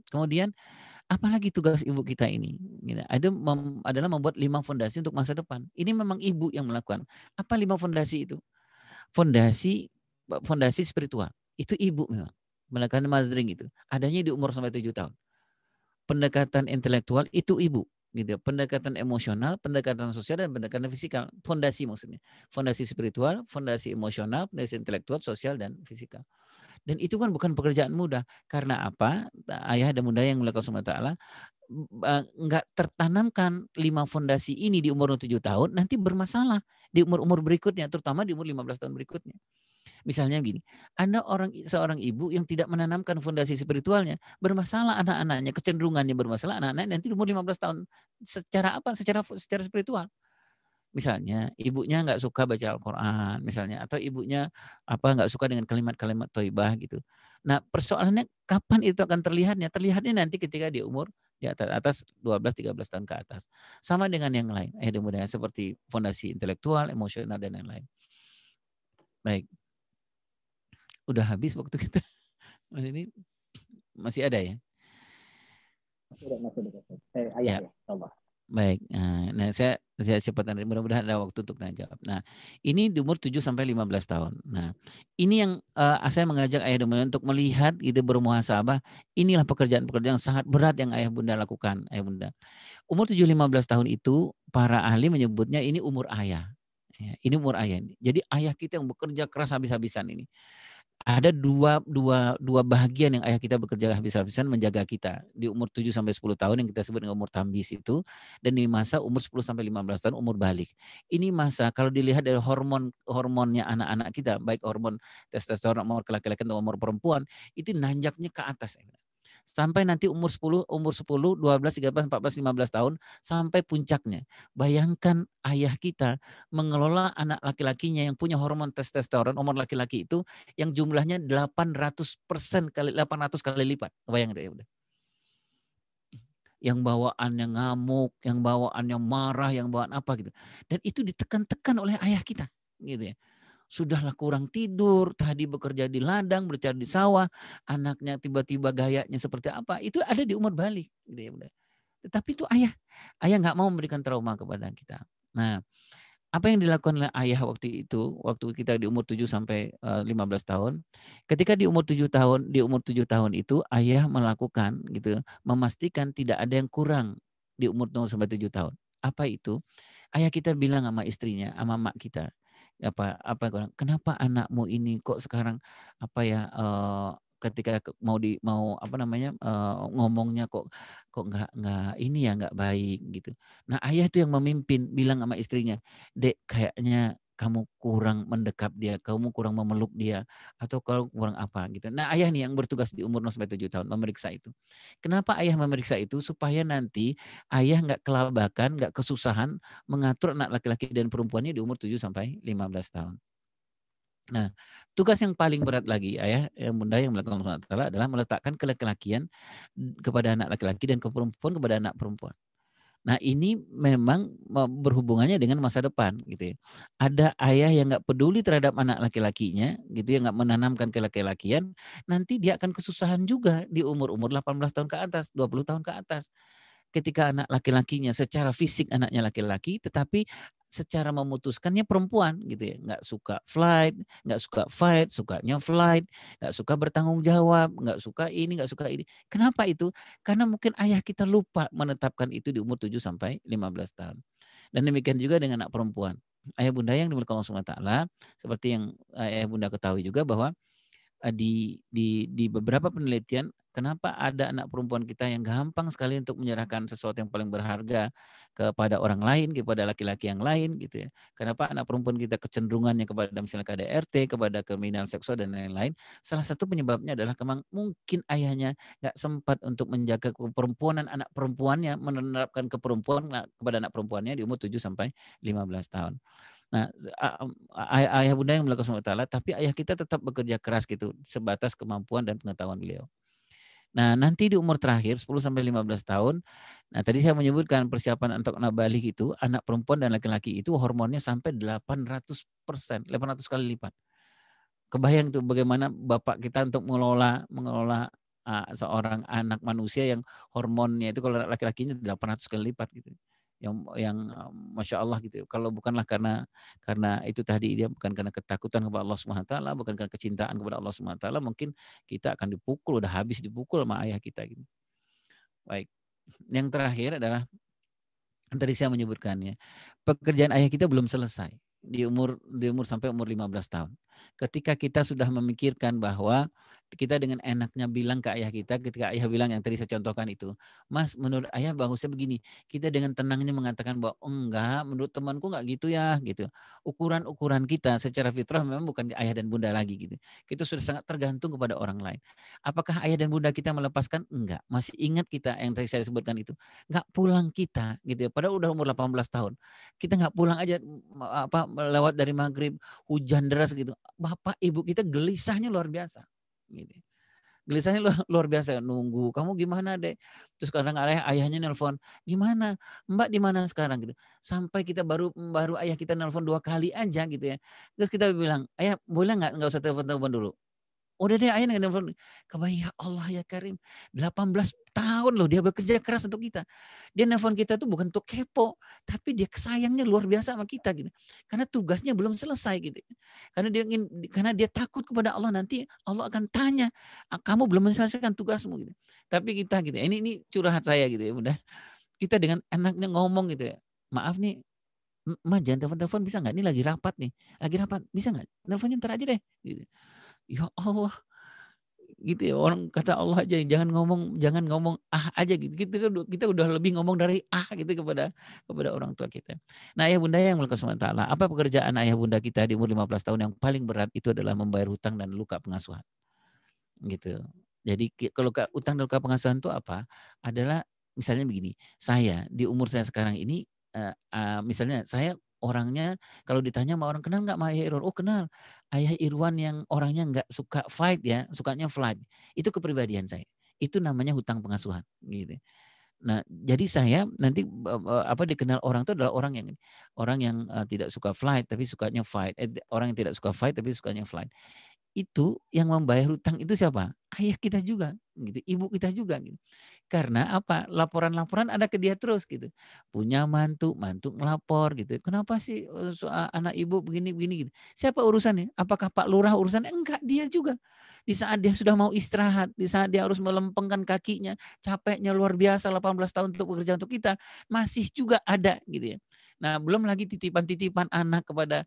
Kemudian apalagi tugas ibu kita ini? Adalah membuat 5 fondasi untuk masa depan. Ini memang ibu yang melakukan. Apa 5 fondasi itu? Fondasi spiritual. Itu ibu memang. Melakukan mothering itu. Adanya di umur sampai 7 tahun. Pendekatan intelektual itu ibu. Gitu. Pendekatan emosional, pendekatan sosial, dan pendekatan fisikal. Fondasi maksudnya. Fondasi spiritual, fondasi emosional, fondasi intelektual, sosial, dan fisikal. Dan itu kan bukan pekerjaan mudah. Karena apa? Ayah dan bunda yang mulia Allah nggak tertanamkan 5 fondasi ini di umur 7 tahun, nanti bermasalah di umur-umur berikutnya, terutama di umur 15 tahun berikutnya. Misalnya begini, Anda seorang ibu yang tidak menanamkan fondasi spiritualnya, bermasalah anak-anaknya, kecenderungannya bermasalah anak-anak nanti di umur 15 tahun. Secara apa? Secara spiritual. Misalnya ibunya nggak suka baca Al-Quran misalnya, atau ibunya nggak suka dengan kalimat-kalimat thayyibah gitu. Nah persoalannya kapan itu akan terlihatnya? Terlihatnya nanti ketika di umur di atas 12-13 tahun ke atas. Sama dengan yang lain, mudah-mudahan seperti fondasi intelektual, emosional, dan lain-lain. Baik. Udah habis waktu kita. Ini masih ada ya? Masih ada. Ayah ya, coba. Baik. Nah, saya cepat, mudah-mudahan ada waktu untuk tanya jawab. Nah, ini di umur 7 sampai 15 tahun. Nah, ini yang saya mengajak ayah dan bunda untuk melihat gitu, bermuhasabah. Inilah pekerjaan-pekerjaan yang sangat berat yang ayah bunda lakukan, ayah bunda. Umur 7-15 tahun itu para ahli menyebutnya ini umur ayah. Ya, ini umur ayah. Jadi ayah kita yang bekerja keras habis-habisan ini. Ada dua bahagian yang ayah kita bekerja habis-habisan menjaga kita. Di umur 7 sampai 10 tahun yang kita sebut dengan umur tambis itu, dan di masa umur 10 sampai 15 tahun umur balik. Ini masa kalau dilihat dari hormonnya anak-anak kita, baik hormon testosteron, umur laki-laki atau umur perempuan, itu nanjaknya ke atas. Sampai nanti umur 10, 12, 13, 14, 15 tahun sampai puncaknya. Bayangkan ayah kita mengelola anak laki-lakinya yang punya hormon testosteron, umur laki-laki itu yang jumlahnya 800% kali 800 kali lipat. Bayangkan ya udah. Yang bawaannya ngamuk, yang bawaannya marah, yang bawaan apa gitu. Dan itu ditekan-tekan oleh ayah kita, gitu ya. Sudahlah kurang tidur, tadi bekerja di ladang, bercari di sawah, anaknya tiba-tiba gayanya seperti apa, itu ada di umur balik. Gitu ya, tetapi itu ayah nggak mau memberikan trauma kepada kita. Nah, apa yang dilakukan oleh ayah waktu itu, waktu kita di umur 7 sampai 15 tahun, ketika di umur 7 tahun itu ayah melakukan gitu, memastikan tidak ada yang kurang di umur 0 sampai 7 tahun. Apa itu? Ayah kita bilang sama istrinya, sama mak kita, kenapa anakmu ini kok sekarang ketika ngomongnya kok nggak ini ya, nggak baik gitu. Nah ayah itu yang memimpin, bilang sama istrinya, Dek kayaknya kamu kurang mendekap dia, kamu kurang memeluk dia, atau kalau kurang apa gitu. Nah ayah nih yang bertugas di umur 0 sampai 7 tahun memeriksa itu. Kenapa ayah memeriksa itu? Supaya nanti ayah nggak kelabakan, nggak kesusahan mengatur anak laki-laki dan perempuannya di umur 7 sampai 15 tahun. Nah, tugas yang paling berat lagi ayah yang bunda yang melakukan Allah adalah meletakkan kelaki-lakian kepada anak laki-laki dan perempuan kepada anak perempuan. Nah, ini memang berhubungannya dengan masa depan gitu ya. Ada ayah yang nggak peduli terhadap anak laki-lakinya gitu ya, nggak menanamkan kelaki-lakian, nanti dia akan kesusahan juga di umur-umur 18 tahun ke atas, 20 tahun ke atas. Ketika anak laki-lakinya secara fisik anaknya laki-laki, tetapi secara memutuskannya perempuan gitu ya, nggak suka flight, nggak suka fight, sukanya flight, nggak suka bertanggung jawab, nggak suka ini, nggak suka ini. Kenapa itu? Karena mungkin ayah kita lupa menetapkan itu di umur 7 sampai 15 tahun. Dan demikian juga dengan anak perempuan. Ayah bunda yang dimuliakan Allah Subhanahu wa taala, seperti yang ayah bunda ketahui juga bahwa di beberapa penelitian Kenapa ada anak perempuan kita yang gampang sekali untuk menyerahkan sesuatu yang paling berharga kepada orang lain, kepada laki-laki yang lain gitu ya. Kenapa anak perempuan kita kecenderungannya kepada misalnya KDRT, kepada kriminal seksual dan lain-lain. Salah satu penyebabnya adalah memang mungkin ayahnya nggak sempat untuk menjaga keperempuanan anak perempuannya, menerapkan keperempuan kepada anak perempuannya di umur 7 sampai 15 tahun. Nah, ayah bunda yang melakukan SWT, tapi ayah kita tetap bekerja keras gitu, sebatas kemampuan dan pengetahuan beliau. Nah, nanti di umur terakhir 10 sampai 15 tahun, nah tadi saya menyebutkan persiapan untuk anak balik itu, anak perempuan dan laki-laki itu hormonnya sampai 800%, 800 kali lipat. Kebayang tuh bagaimana bapak kita untuk mengelola seorang anak manusia yang hormonnya itu kalau laki-lakinya 800 kali lipat gitu. Yang Masya Allah gitu. Kalau bukanlah karena itu tadi dia bukan karena ketakutan kepada Allah Subhanahu wa taala, bukan karena kecintaan kepada Allah Subhanahu wa taala, mungkin kita akan dipukul, udah habis dipukul sama ayah kita gitu. Baik. Yang terakhir adalah tadi saya menyebutkannya. Pekerjaan ayah kita belum selesai di umur sampai umur 15 tahun. Ketika kita sudah memikirkan bahwa kita dengan enaknya bilang ke ayah kita, ketika ayah bilang yang tadi saya contohkan itu, Mas, menurut ayah bagusnya begini. Kita dengan tenangnya mengatakan bahwa enggak, menurut temanku enggak gitu ya, gitu. Ukuran-ukuran kita secara fitrah memang bukan ayah dan bunda lagi gitu. Kita sudah sangat tergantung kepada orang lain. Apakah ayah dan bunda kita melepaskan? Enggak. Masih ingat kita yang tadi saya sebutkan itu. Enggak pulang kita gitu ya. Padahal udah umur 18 tahun. Kita nggak pulang aja lewat dari maghrib hujan deras gitu. Bapak ibu kita gelisahnya luar biasa. Gitu. Gelisahnya luar biasa nunggu. Kamu gimana dek? Terus kadang ayahnya nelpon, gimana? Mbak di mana sekarang gitu. Sampai kita baru ayah kita nelpon 2 kali aja gitu ya. Terus kita bilang, ayah boleh nggak usah telepon dulu. Udah deh ayah nelfon. Kebayang ya Allah ya Karim. 18 tahun loh dia bekerja keras untuk kita. Dia nelfon kita tuh bukan untuk kepo. Tapi dia sayangnya luar biasa sama kita gitu. Karena tugasnya belum selesai gitu. Karena dia takut kepada Allah nanti Allah akan tanya. Kamu belum menyelesaikan tugasmu gitu. Tapi kita gitu. Ini curhat saya gitu ya bunda. Kita dengan anaknya ngomong gitu ya. Maaf nih. Ma jangan telepon-telepon bisa nggak? Ini lagi rapat nih. Lagi rapat. Bisa nggak? Nelfonnya ntar aja deh. Gitu. Ya Allah, gitu ya orang kata Allah aja jangan ngomong aja gitu. Kita udah lebih ngomong dari gitu kepada orang tua kita. Nah, ayah bunda yang melakukan SWT, apa pekerjaan ayah bunda kita di umur 15 tahun yang paling berat itu adalah membayar hutang dan luka pengasuhan. Gitu. Jadi kalau utang dan luka pengasuhan itu apa? Adalah misalnya begini, saya di umur saya sekarang ini misalnya saya orangnya kalau ditanya sama orang kenal nggak sama Ayah Irwan? Oh kenal. Ayah Irwan yang orangnya nggak suka fight ya, sukanya flight. Itu kepribadian saya. Itu namanya hutang pengasuhan gitu. Nah, jadi saya nanti dikenal orang itu adalah orang yang tidak suka flight tapi sukanya fight. Orang yang tidak suka fight tapi sukanya flight. Itu yang membayar hutang itu siapa? Ayah kita juga gitu, ibu kita juga gitu. Karena apa? Laporan-laporan ada ke dia terus gitu. Punya mantu ngelapor gitu. Kenapa sih anak ibu begini gitu. Siapa urusannya? Apakah Pak Lurah urusannya? Enggak, dia juga. Di saat dia sudah mau istirahat, di saat dia harus melempengkan kakinya, capeknya luar biasa 18 tahun untuk bekerja untuk kita, masih juga ada gitu ya. Nah, belum lagi titipan-titipan anak kepada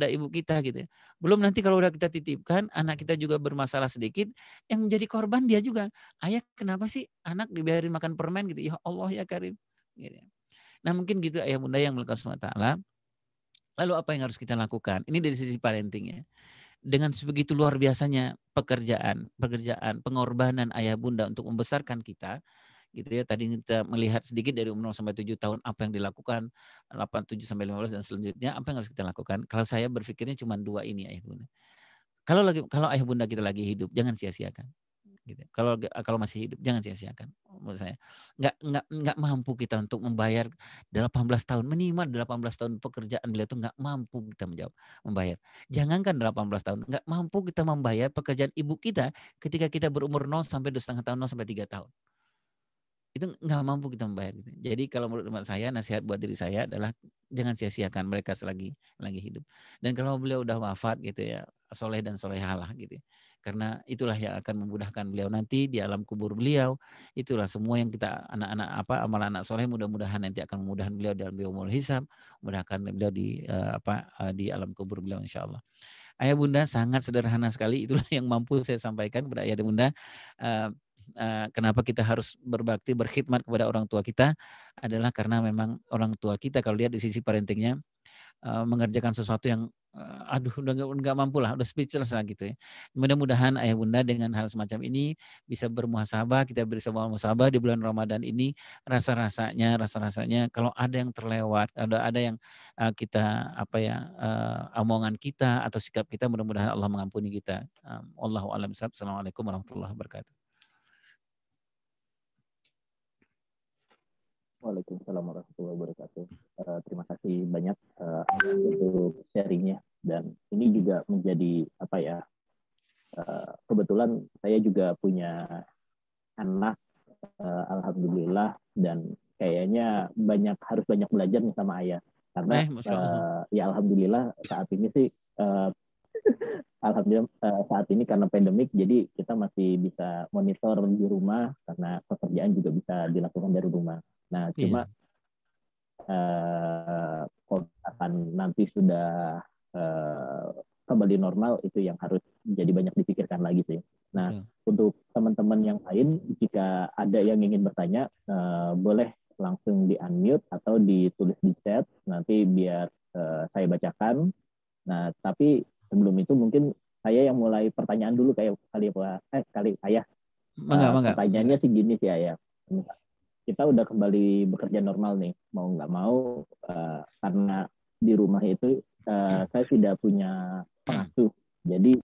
ibu kita gitu ya. Belum nanti kalau udah kita titipkan, anak kita juga bermasalah sedikit, yang menjadi korban dia juga. Ayah kenapa sih anak dibiarin makan permen gitu? Ya Allah ya Karim. Gitu. Nah mungkin gitu ayah bunda yang melakukan SWT. Lalu apa yang harus kita lakukan? Ini dari sisi parenting ya. Dengan sebegitu luar biasanya pekerjaan, pengorbanan ayah bunda untuk membesarkan kita, gitu ya. Tadi kita melihat sedikit dari umur 0 sampai 7 tahun apa yang dilakukan, 8, 7 sampai 15 dan selanjutnya apa yang harus kita lakukan. Kalau saya berpikirnya cuma 2 ini ayah bunda. Kalau ayah bunda kita lagi hidup jangan sia-siakan. Gitu. Kalau masih hidup jangan sia-siakan menurut saya. Nggak mampu kita untuk membayar 18 tahun, minimal 18 tahun pekerjaan beliau itu nggak mampu kita membayar. Jangankan 18 tahun, nggak mampu kita membayar pekerjaan ibu kita ketika kita berumur 0 sampai 2,5 tahun, 0 sampai 3 tahun. Itu nggak mampu kita membayar gitu. Jadi kalau menurut saya nasihat buat diri saya adalah jangan sia-siakan mereka selagi hidup. Dan kalau beliau udah wafat gitu ya, soleh dan solehalah gitu. Karena itulah yang akan memudahkan beliau nanti di alam kubur beliau. Itulah semua yang kita amal anak soleh mudah-mudahan nanti akan memudahkan beliau dalam yaumul hisab, memudahkan beliau di alam kubur beliau insyaallah. Ayah bunda sangat sederhana sekali, itulah yang mampu saya sampaikan kepada ayah dan bunda. kenapa kita harus berbakti, berkhidmat kepada orang tua kita adalah karena memang orang tua kita kalau lihat di sisi parentingnya mengerjakan sesuatu yang aduh udah nggak mampu lah, udah speechless lah gitu ya. Mudah-mudahan ayah bunda dengan hal semacam ini bisa bermuhasabah, kita bisa bermuhasabah di bulan Ramadan ini rasa-rasanya kalau ada yang terlewat, ada yang kita omongan kita atau sikap kita, mudah-mudahan Allah mengampuni kita. Wallahu a'lam bishawab. Assalamualaikum warahmatullahi wabarakatuh. Waalaikumsalam warahmatullahi wabarakatuh. Terima kasih banyak untuk sharingnya, dan ini juga menjadi kebetulan saya juga punya anak, alhamdulillah, dan kayaknya harus banyak belajar nih sama ayah karena ya alhamdulillah saat ini sih alhamdulillah saat ini karena pandemik jadi kita masih bisa monitor di rumah karena pekerjaan juga bisa dilakukan dari rumah. Nah, cuma kalau nanti sudah kembali normal, itu yang harus jadi banyak dipikirkan lagi sih. Nah, untuk teman-teman yang lain, jika ada yang ingin bertanya, boleh langsung di-unmute atau ditulis di chat, nanti biar saya bacakan. Nah, tapi sebelum itu mungkin saya yang mulai pertanyaan dulu kali ayah. Pertanyaannya sih gini sih ayah. Kita udah kembali bekerja normal nih, mau nggak mau, karena di rumah itu saya tidak punya pengasuh, jadi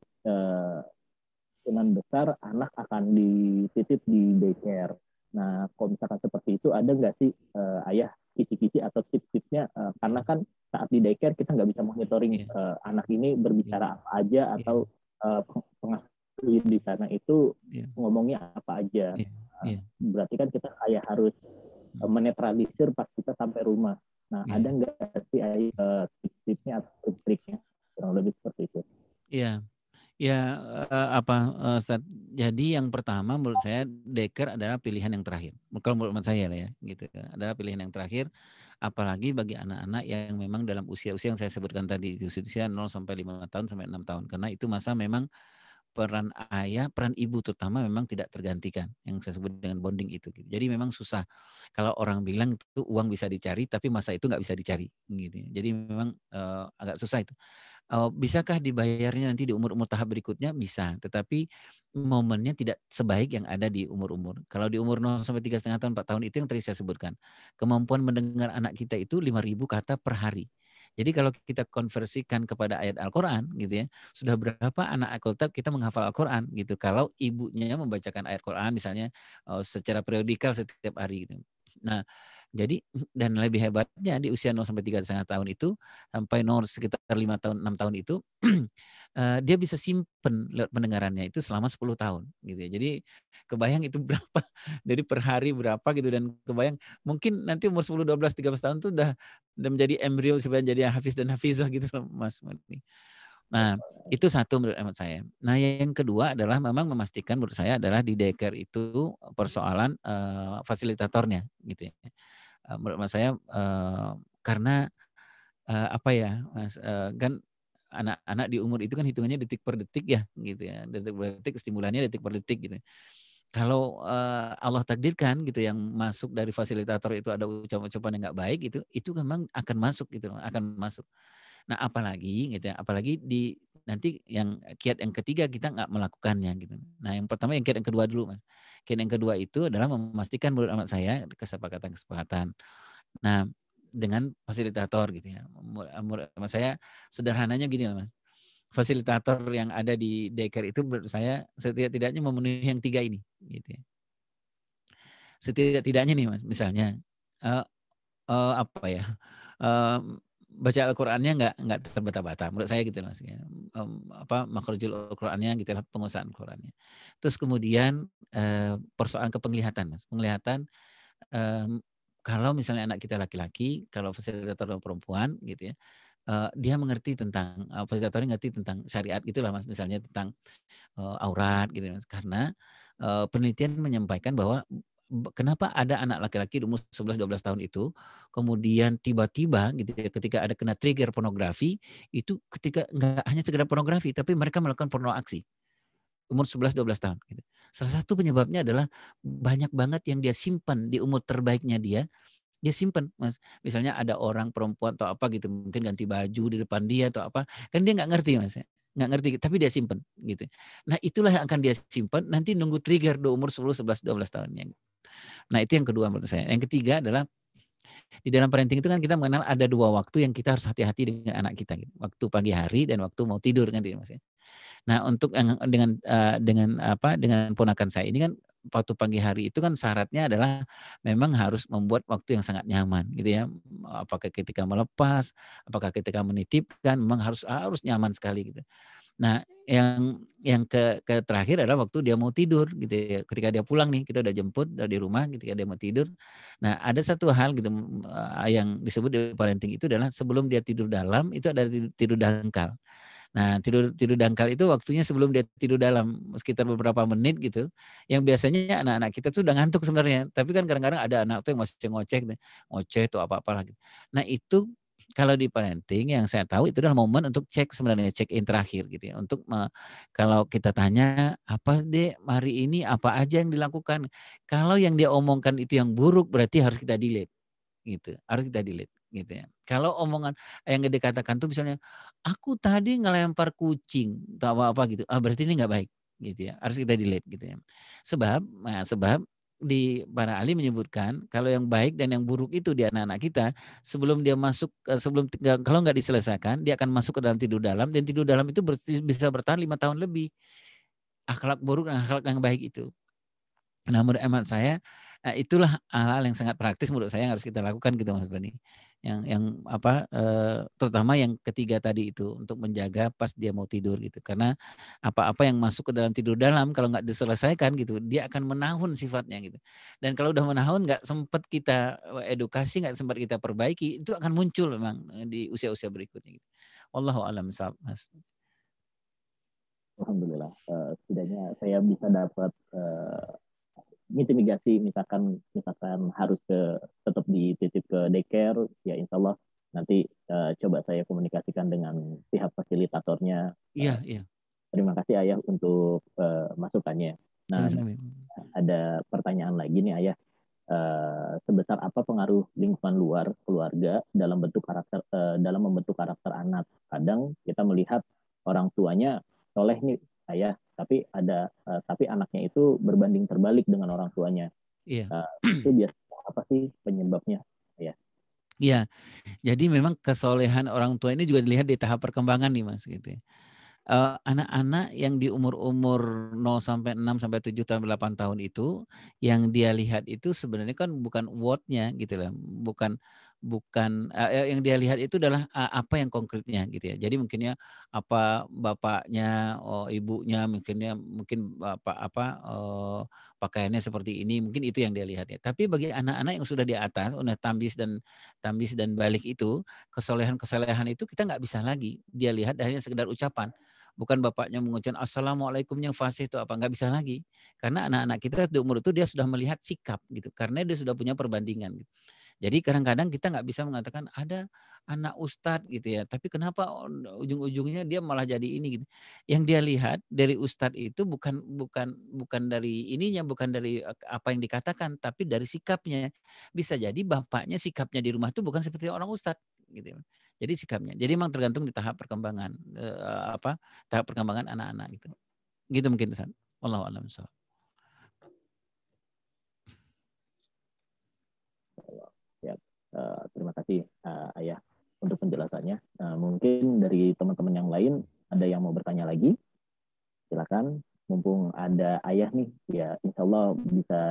kemungkinan besar anak akan dititip di daycare. Nah, kalau misalkan seperti itu, ada nggak sih ayah kisi-kisi atau tips-tipsnya, karena kan saat di daycare kita nggak bisa monitoring anak ini berbicara apa aja, atau pengasuh di sana itu ngomongnya apa aja. Berarti kan kita kayak harus menetralisir pas kita sampai rumah. Nah, ada nggak sih tips-tipsnya atau triknya? Kurang lebih seperti itu. Iya. Ya, Ustaz. Jadi yang pertama menurut saya daycare adalah pilihan yang terakhir. Kalau menurut saya ya, gitu. Adalah pilihan yang terakhir, apalagi bagi anak-anak yang memang dalam usia-usia yang saya sebutkan tadi, usia 0 sampai 5 tahun sampai 6 tahun. Karena itu masa memang peran ayah, peran ibu terutama memang tidak tergantikan, yang saya sebut dengan bonding itu. Gitu. Jadi memang susah. Kalau orang bilang itu uang bisa dicari, tapi masa itu nggak bisa dicari. Gitu. Jadi memang agak susah itu. Bisakah dibayarnya nanti di umur-umur tahap berikutnya? Bisa, tetapi momennya tidak sebaik yang ada di umur-umur. Kalau di umur 0 sampai 3,5 tahun, 4 tahun itu yang tadi saya sebutkan. Kemampuan mendengar anak kita itu 5.000 kata per hari. Jadi kalau kita konversikan kepada ayat Al-Quran gitu ya, sudah berapa anak Alkitab kita menghafal Al-Quran gitu. Kalau ibunya membacakan ayat Quran misalnya secara periodikal setiap hari gitu. Nah, jadi dan lebih hebatnya di usia 0 sampai 3,5 tahun itu sampai 0 sekitar 5 tahun 6 tahun itu dia bisa simpen lewat pendengarannya itu selama 10 tahun gitu ya. Jadi kebayang itu berapa dari per hari berapa gitu, dan kebayang mungkin nanti umur 10, 12, 13 tahun tuh udah menjadi embrio supaya jadi hafiz dan hafizah gitu loh Mas Murni. Nah, itu satu menurut hemat saya. Nah, yang kedua adalah memang memastikan menurut saya adalah di daycare itu persoalan fasilitatornya gitu ya. Menurut saya karena Mas, kan anak-anak di umur itu kan hitungannya detik per detik ya gitu ya. Detik per detik, stimulannya detik per detik gitu. Kalau Allah takdirkan gitu yang masuk dari fasilitator itu ada ucapan-ucapan yang nggak baik itu memang akan masuk gitu loh, akan masuk. Nah, apalagi gitu ya, apalagi di nanti yang kiat yang ketiga kita nggak melakukannya gitu. Nah, yang pertama yang kiat yang kedua dulu, Mas. Kiat yang kedua itu adalah memastikan menurut amat saya kesepakatan. Nah, dengan fasilitator gitu ya. Menurut saya sederhananya gini loh, Mas. Fasilitator yang ada di daycare itu menurut saya setidak-tidaknya memenuhi yang 3 ini gitu ya. Setidak-tidaknya nih Mas, misalnya baca Al-Qur'annya nggak terbata-bata. Menurut saya gitu Mas ya. Makhrajul Al-Qur'annya gitu lah, penguasaan Al-Qur'annya. Terus kemudian persoalan kepenglihatan Mas. Penglihatan kalau misalnya anak kita laki-laki, kalau fasilitator perempuan gitu ya, dia mengerti tentang fasilitatornya ngerti tentang syariat gitulah Mas, misalnya tentang aurat gitu Mas. Karena penelitian menyampaikan bahwa kenapa ada anak laki-laki di umur 11 12 tahun itu kemudian tiba-tiba gitu ya ketika ada kena trigger pornografi, itu ketika nggak hanya sekedar pornografi tapi mereka melakukan porno aksi. umur 11-12 tahun. Gitu. Salah satu penyebabnya adalah banyak banget yang dia simpan di umur terbaiknya dia simpan, Mas. Misalnya ada orang perempuan atau apa gitu, mungkin ganti baju di depan dia atau apa, kan dia nggak ngerti, Mas. Nggak ngerti, tapi dia simpan gitu. Nah itulah yang akan dia simpan, nanti nunggu trigger di umur 10, 11, 12 tahunnya. Nah itu yang kedua menurut saya. Yang ketiga adalah di dalam parenting itu kan kita mengenal ada 2 waktu yang kita harus hati-hati dengan anak kita gitu. Waktu pagi hari dan waktu mau tidur kan gitu Mas ya. Nah untuk yang dengan ponakan saya ini kan waktu pagi hari itu kan syaratnya adalah memang harus membuat waktu yang sangat nyaman gitu ya. Apakah ketika melepas, apakah ketika menitipkan memang harus nyaman sekali gitu. Nah, yang terakhir adalah waktu dia mau tidur gitu ya. Ketika dia pulang nih, kita udah jemput dari rumah ketika dia mau tidur. Nah, ada satu hal gitu yang disebut di parenting itu adalah sebelum dia tidur dalam itu ada tidur dangkal. Nah, tidur tidur dangkal itu waktunya sebelum dia tidur dalam sekitar beberapa menit gitu. Yang biasanya anak-anak kita tuh udah ngantuk sebenarnya, tapi kan kadang-kadang ada anak tuh yang masih ngoceh gitu, ngoceh tuh apa-apalah gitu. Nah, itu kalau di parenting yang saya tahu itu adalah momen untuk cek sebenarnya, check in terakhir gitu ya. Untuk kalau kita tanya, "Apa Dek, hari ini apa aja yang dilakukan?" Kalau yang dia omongkan itu yang buruk berarti harus kita delete gitu, harus kita delete gitu ya. Kalau omongan yang dikatakan tuh misalnya, "Aku tadi ngelempar kucing," atau apa-apa gitu, berarti ini nggak baik gitu ya, harus kita delete gitu ya. Sebab di para ahli menyebutkan kalau yang baik dan yang buruk itu di anak-anak kita sebelum dia masuk kalau nggak diselesaikan dia akan masuk ke dalam tidur dalam dan tidur dalam itu bisa bertahan 5 tahun lebih, akhlak buruk dan akhlak yang baik itu. Nah, menurut hemat saya, itulah hal-hal yang sangat praktis menurut saya yang harus kita lakukan gitu Mas Bani. Terutama yang ketiga tadi itu, untuk menjaga pas dia mau tidur gitu. Karena apa-apa yang masuk ke dalam tidur dalam kalau nggak diselesaikan gitu, dia akan menahun sifatnya gitu. Dan kalau udah menahun nggak sempat kita edukasi, nggak sempat kita perbaiki, itu akan muncul memang di usia-usia berikutnya gitu. Wallahu a'lam bishawab, Mas. Alhamdulillah, setidaknya saya bisa dapat mitigasi, misalkan harus tetap dititip ke daycare, ya insya Allah nanti coba saya komunikasikan dengan pihak fasilitatornya. Iya, iya. Terima kasih Ayah untuk masukannya. Nah, Sama-sama. ada pertanyaan lagi nih Ayah. Sebesar apa pengaruh lingkungan luar keluarga dalam membentuk karakter anak? Kadang kita melihat orang tuanya soleh nih Ayah, tapi anaknya itu berbanding terbalik dengan orang tuanya. Iya. Itu biasanya apa sih penyebabnya Ayah? Iya. Jadi memang kesolehan orang tua ini juga dilihat di tahap perkembangan nih Mas gitu ya. Anak-anak yang di umur-umur 0 sampai 6 sampai 7 sampai 8 tahun itu, yang dia lihat itu sebenarnya kan bukan what-nya gitu loh, bukan bukan yang dia lihat itu adalah apa yang konkretnya gitu ya. Jadi mungkin ya apa bapaknya, ibunya mungkin pakaiannya seperti ini, mungkin itu yang dia lihat ya. Tapi bagi anak-anak yang sudah di atas, udah tambis dan balik itu, kesolehan-kesolehan itu kita nggak bisa lagi dia lihat hanya sekedar ucapan. Bukan bapaknya mengucapkan assalamualaikumnya fasih itu apa, nggak bisa lagi. Karena anak-anak kita di umur itu dia sudah melihat sikap gitu, karena dia sudah punya perbandingan gitu. Jadi kadang-kadang kita nggak bisa mengatakan ada anak ustadz gitu ya, tapi kenapa ujung-ujungnya dia malah jadi ini gitu. Yang dia lihat dari ustadz itu bukan dari ininya, bukan dari apa yang dikatakan, tapi dari sikapnya. Bisa jadi bapaknya sikapnya di rumah itu bukan seperti orang ustadz gitu. Jadi sikapnya. Jadi memang tergantung di tahap perkembangan tahap perkembangan anak-anak gitu. Gitu mungkin Ustaz. Wallahu a'lam bishawab. Ya, terima kasih Ayah untuk penjelasannya. Mungkin dari teman-teman yang lain ada yang mau bertanya lagi, silakan. Mumpung ada Ayah nih, ya insya Allah bisa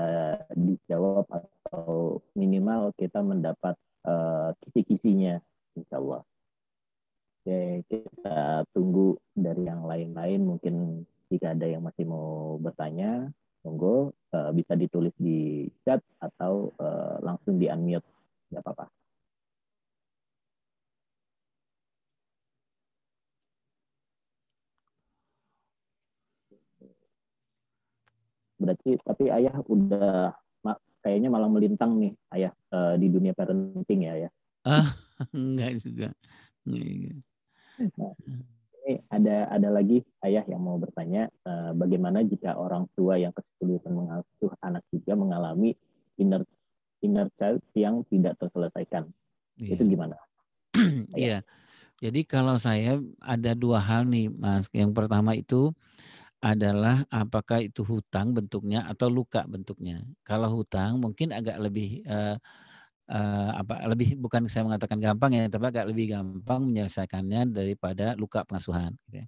dijawab atau minimal kita mendapat kisi-kisinya, insya Allah. Oke, kita tunggu dari yang lain-lain. Mungkin jika ada yang masih mau bertanya, monggo bisa ditulis di chat atau langsung di unmute, nggak apa-apa. Berarti tapi Ayah udah kayaknya malah melintang nih Ayah di dunia parenting ya. Enggak juga. Nah, Ini ada lagi ayah yang mau bertanya, bagaimana jika orang tua yang kesulitan mengasuh anak juga mengalami inner child yang tidak terselesaikan, itu gimana? Iya. Jadi kalau saya ada dua hal nih, Mas. Yang pertama itu adalah apakah itu hutang bentuknya atau luka bentuknya. Kalau hutang mungkin agak lebih lebih, bukan saya mengatakan gampang ya, tapi agak lebih gampang menyelesaikannya daripada luka pengasuhan. Gitu ya.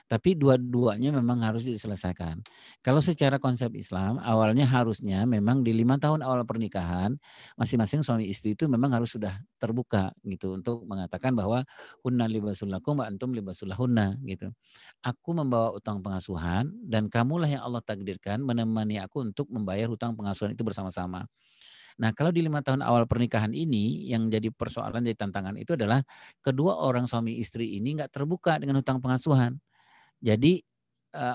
Tapi dua-duanya memang harus diselesaikan. Kalau secara konsep Islam, awalnya harusnya memang di 5 tahun awal pernikahan, masing-masing suami istri itu memang harus sudah terbuka gitu untuk mengatakan bahwa hunna libasul lakum wa antum libasul lahunna gitu. Aku membawa utang pengasuhan dan kamulah yang Allah takdirkan menemani aku untuk membayar hutang pengasuhan itu bersama-sama. Nah, kalau di 5 tahun awal pernikahan ini yang jadi persoalan, jadi tantangan itu adalah kedua orang suami istri ini nggak terbuka dengan hutang pengasuhan. Jadi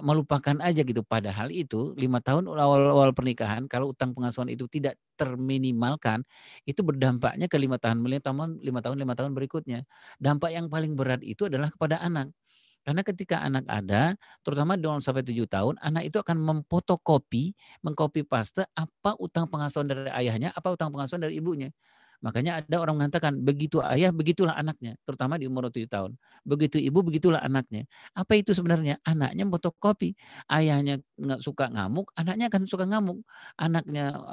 melupakan aja gitu. Padahal itu 5 tahun awal pernikahan kalau utang pengasuhan itu tidak terminimalkan, itu berdampaknya ke 5 tahun berikutnya. Dampak yang paling berat itu adalah kepada anak. Karena ketika anak ada, terutama 0 sampai 7 tahun, anak itu akan memfotokopi, mengcopy paste apa utang pengasuhan dari ayahnya, apa utang pengasuhan dari ibunya. Makanya ada orang mengatakan, begitu ayah, begitulah anaknya, terutama di umur 7 tahun. Begitu ibu, begitulah anaknya. Apa itu sebenarnya? Anaknya fotokopi. Ayahnya nggak suka ngamuk, anaknya akan suka ngamuk. Anaknya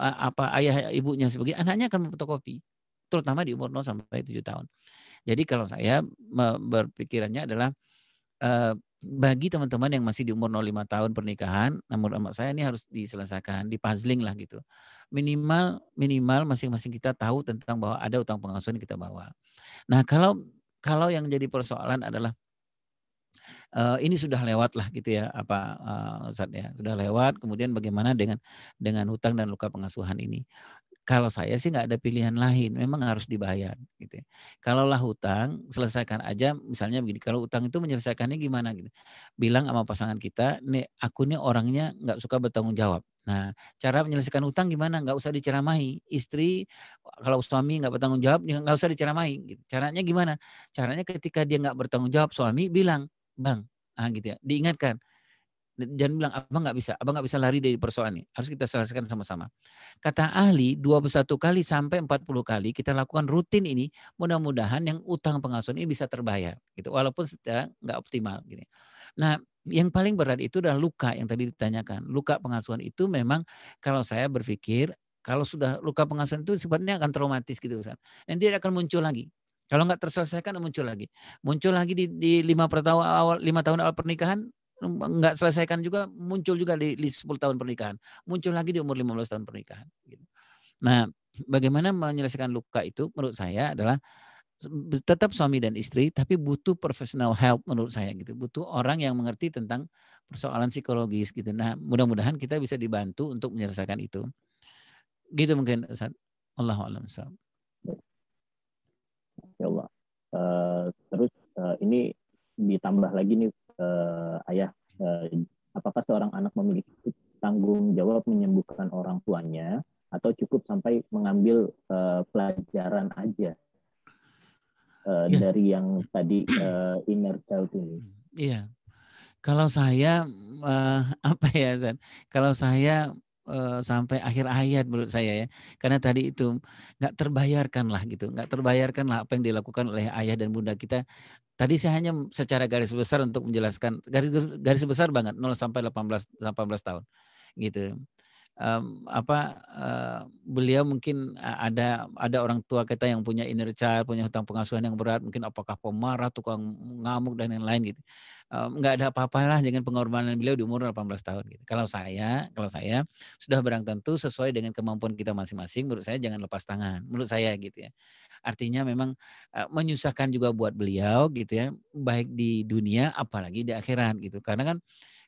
ayah ibunya sebagai anaknya akan memfotokopi. Terutama di umur 0 sampai 7 tahun. Jadi kalau saya berpikirannya adalah bagi teman-teman yang masih di umur 05 tahun pernikahan, namun saya ini harus diselesaikan, di-puzzling lah gitu. Minimal masing-masing kita tahu tentang bahwa ada utang pengasuhan yang kita bawa. Nah, kalau yang jadi persoalan adalah ini sudah lewat lah gitu ya, Ustadz ya, sudah lewat, kemudian bagaimana dengan hutang dan luka pengasuhan ini. Kalau saya sih nggak ada pilihan lain, memang harus dibayar gitu ya. Kalaulah hutang, selesaikan aja misalnya begini, kalau hutang itu menyelesaikannya gimana gitu. Bilang sama pasangan kita, "Nih aku nih orangnya nggak suka bertanggung jawab." Nah, cara menyelesaikan hutang gimana? Nggak usah diceramahi. Istri kalau suami nggak bertanggung jawab, ya nggak usah diceramahi gitu. Caranya gimana? Caranya ketika dia nggak bertanggung jawab, suami bilang, "Bang," gitu ya, diingatkan. Jangan bilang, abang nggak bisa lari dari persoalan ini. Harus kita selesaikan sama-sama. Kata ahli 21 kali sampai 40 kali kita lakukan rutin ini, mudah-mudahan yang utang pengasuhan ini bisa terbayar gitu, walaupun secara nggak optimal gitu. Nah, yang paling berat itu adalah luka yang tadi ditanyakan. Luka pengasuhan itu memang kalau saya berpikir kalau sudah luka pengasuhan itu sifatnya akan traumatis gitu Ustaz. Nanti dia akan muncul lagi. Kalau nggak terselesaikan muncul lagi. Muncul lagi di 5 tahun awal pernikahan, nggak selesaikan juga, muncul juga di 10 tahun pernikahan. Muncul lagi di umur 15 tahun pernikahan gitu. Nah, bagaimana menyelesaikan luka itu menurut saya adalah tetap suami dan istri tapi butuh professional help menurut saya gitu. Butuh orang yang mengerti tentang persoalan psikologis gitu. Nah, mudah-mudahan kita bisa dibantu untuk menyelesaikan itu. Gitu mungkin Ustaz. Allahu a'lam bishawab. Ya Allah. Terus ini ditambah lagi nih ayah, apakah seorang anak memiliki tanggung jawab menyembuhkan orang tuanya atau cukup sampai mengambil pelajaran aja dari yang tadi inner child ini? Iya. Kalau saya apa ya Zan? Kalau saya sampai akhir hayat menurut saya ya. Karena tadi itu nggak terbayarkan lah gitu. Nggak terbayarkan lah apa yang dilakukan oleh ayah dan bunda kita. Tadi saya hanya secara garis besar untuk menjelaskan, garis besar banget 0 sampai 18 tahun gitu. Beliau mungkin ada orang tua kita yang punya inner child, punya hutang pengasuhan yang berat, mungkin apakah pemarah, tukang ngamuk dan lain-lain gitu. Nggak ada apa-apalah dengan pengorbanan beliau di umur 18 tahun gitu. Kalau saya sudah barang tentu sesuai dengan kemampuan kita masing-masing, menurut saya jangan lepas tangan, menurut saya gitu ya. Artinya memang menyusahkan juga buat beliau gitu ya, baik di dunia apalagi di akhirat gitu. Karena kan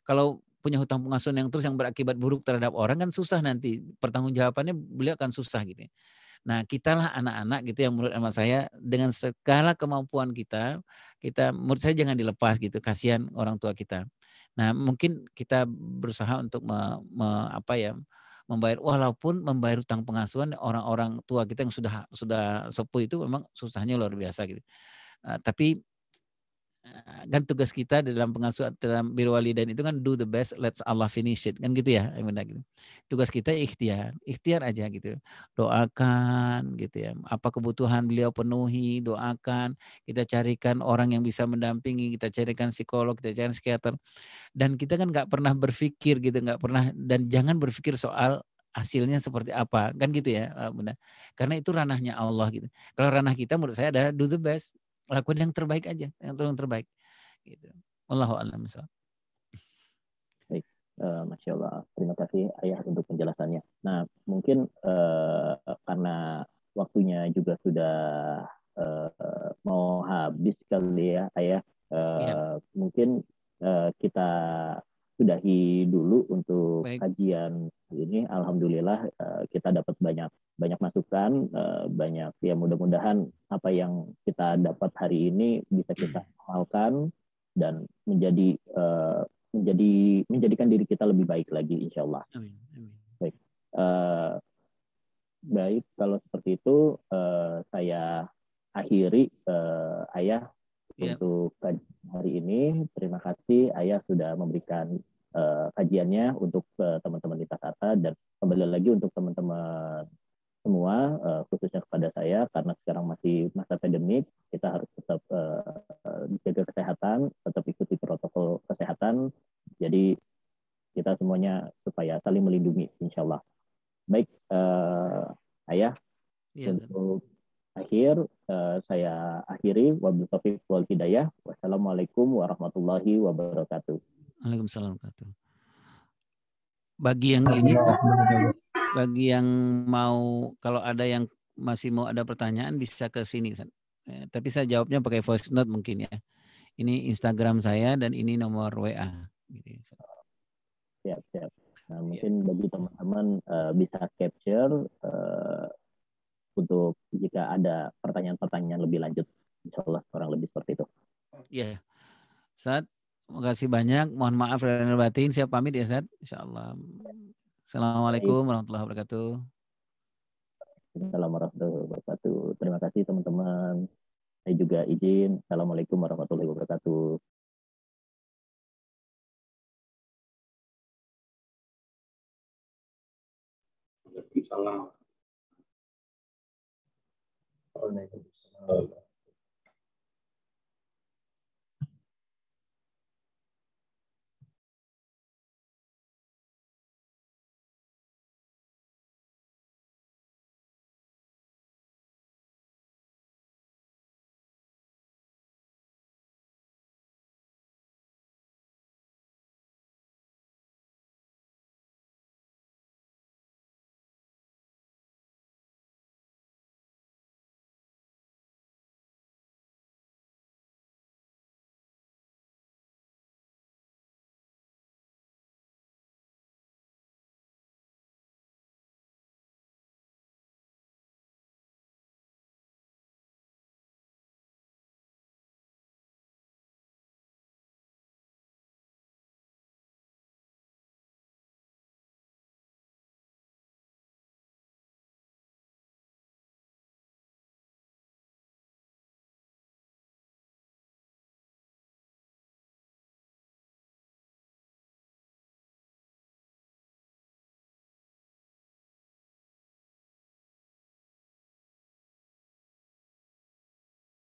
kalau punya hutang pengasuhan yang terus yang berakibat buruk terhadap orang kan susah nanti, pertanggungjawabannya beliau akan susah gitu ya. Nah, kitalah anak-anak gitu yang menurut hemat saya dengan segala kemampuan kita menurut saya jangan dilepas gitu, kasihan orang tua kita. Nah, mungkin kita berusaha untuk membayar, walaupun membayar hutang pengasuhan orang-orang tua kita yang sudah sepuh itu memang susahnya luar biasa gitu. Tapi kan tugas kita dalam pengasuhan dalam birrul walidain itu kan do the best, let Allah finish it kan gitu ya, gitu. Tugas kita ikhtiar aja gitu, doakan gitu ya, apa kebutuhan beliau penuhi, doakan, kita carikan orang yang bisa mendampingi, kita carikan psikolog, kita carikan psikiater, dan kita kan nggak pernah berpikir gitu, nggak pernah, dan jangan berpikir soal hasilnya seperti apa kan gitu ya, Bunda, karena itu ranahnya Allah gitu. Kalau ranah kita menurut saya adalah do the best, lakukan yang terbaik aja, yang terbaik gitu. Wallahu a'lam bishawab. Baik, Masya Allah. Terima kasih Ayah untuk penjelasannya. Nah, mungkin karena waktunya juga sudah mau habis kali ya Ayah. Ya, Mungkin kita sudahi dulu untuk baik. kajian ini. Alhamdulillah kita dapat banyak masukan, banyak ya, mudah-mudahan apa yang kita dapat hari ini bisa kita amalkan dan menjadikan diri kita lebih baik lagi, insya Allah. Amin. Amin. Baik, baik kalau seperti itu saya akhiri Ayah Ya. untuk hari ini. Terima kasih Ayah sudah memberikan kajiannya untuk teman-teman di Tasata, dan kembali lagi untuk teman-teman semua, khususnya kepada saya, karena sekarang masih masa pandemik, kita harus tetap jaga kesehatan, tetap ikuti protokol kesehatan, jadi kita semuanya supaya saling melindungi, insya Allah. Baik, Ayah, Ya. untuk akhir saya akhiri, wabillahi taufiq wal hidayah. Wassalamualaikum warahmatullahi wabarakatuh. Waalaikumsalam warahmatullahi wabarakatuh. Bagi yang ini, bagi yang mau, kalau ada yang masih mau ada pertanyaan bisa ke sini. Tapi saya jawabnya pakai voice note mungkin ya. Ini Instagram saya dan ini nomor WA. Gitu. Siap. Nah, mungkin bagi teman-teman bisa capture untuk jika ada pertanyaan-pertanyaan lebih lanjut. Insya Allah kurang lebih seperti itu. Ya, Ustaz, terima kasih banyak. Mohon maaf lahir batin. Siap pamit ya, Ustaz. Insya Allah. Assalamualaikum warahmatullahi wabarakatuh. Assalamualaikum warahmatullahi wabarakatuh. Terima kasih teman-teman. Saya juga izin. Assalamualaikum warahmatullahi wabarakatuh. Waalaikumsalam. Waalaikumsalam.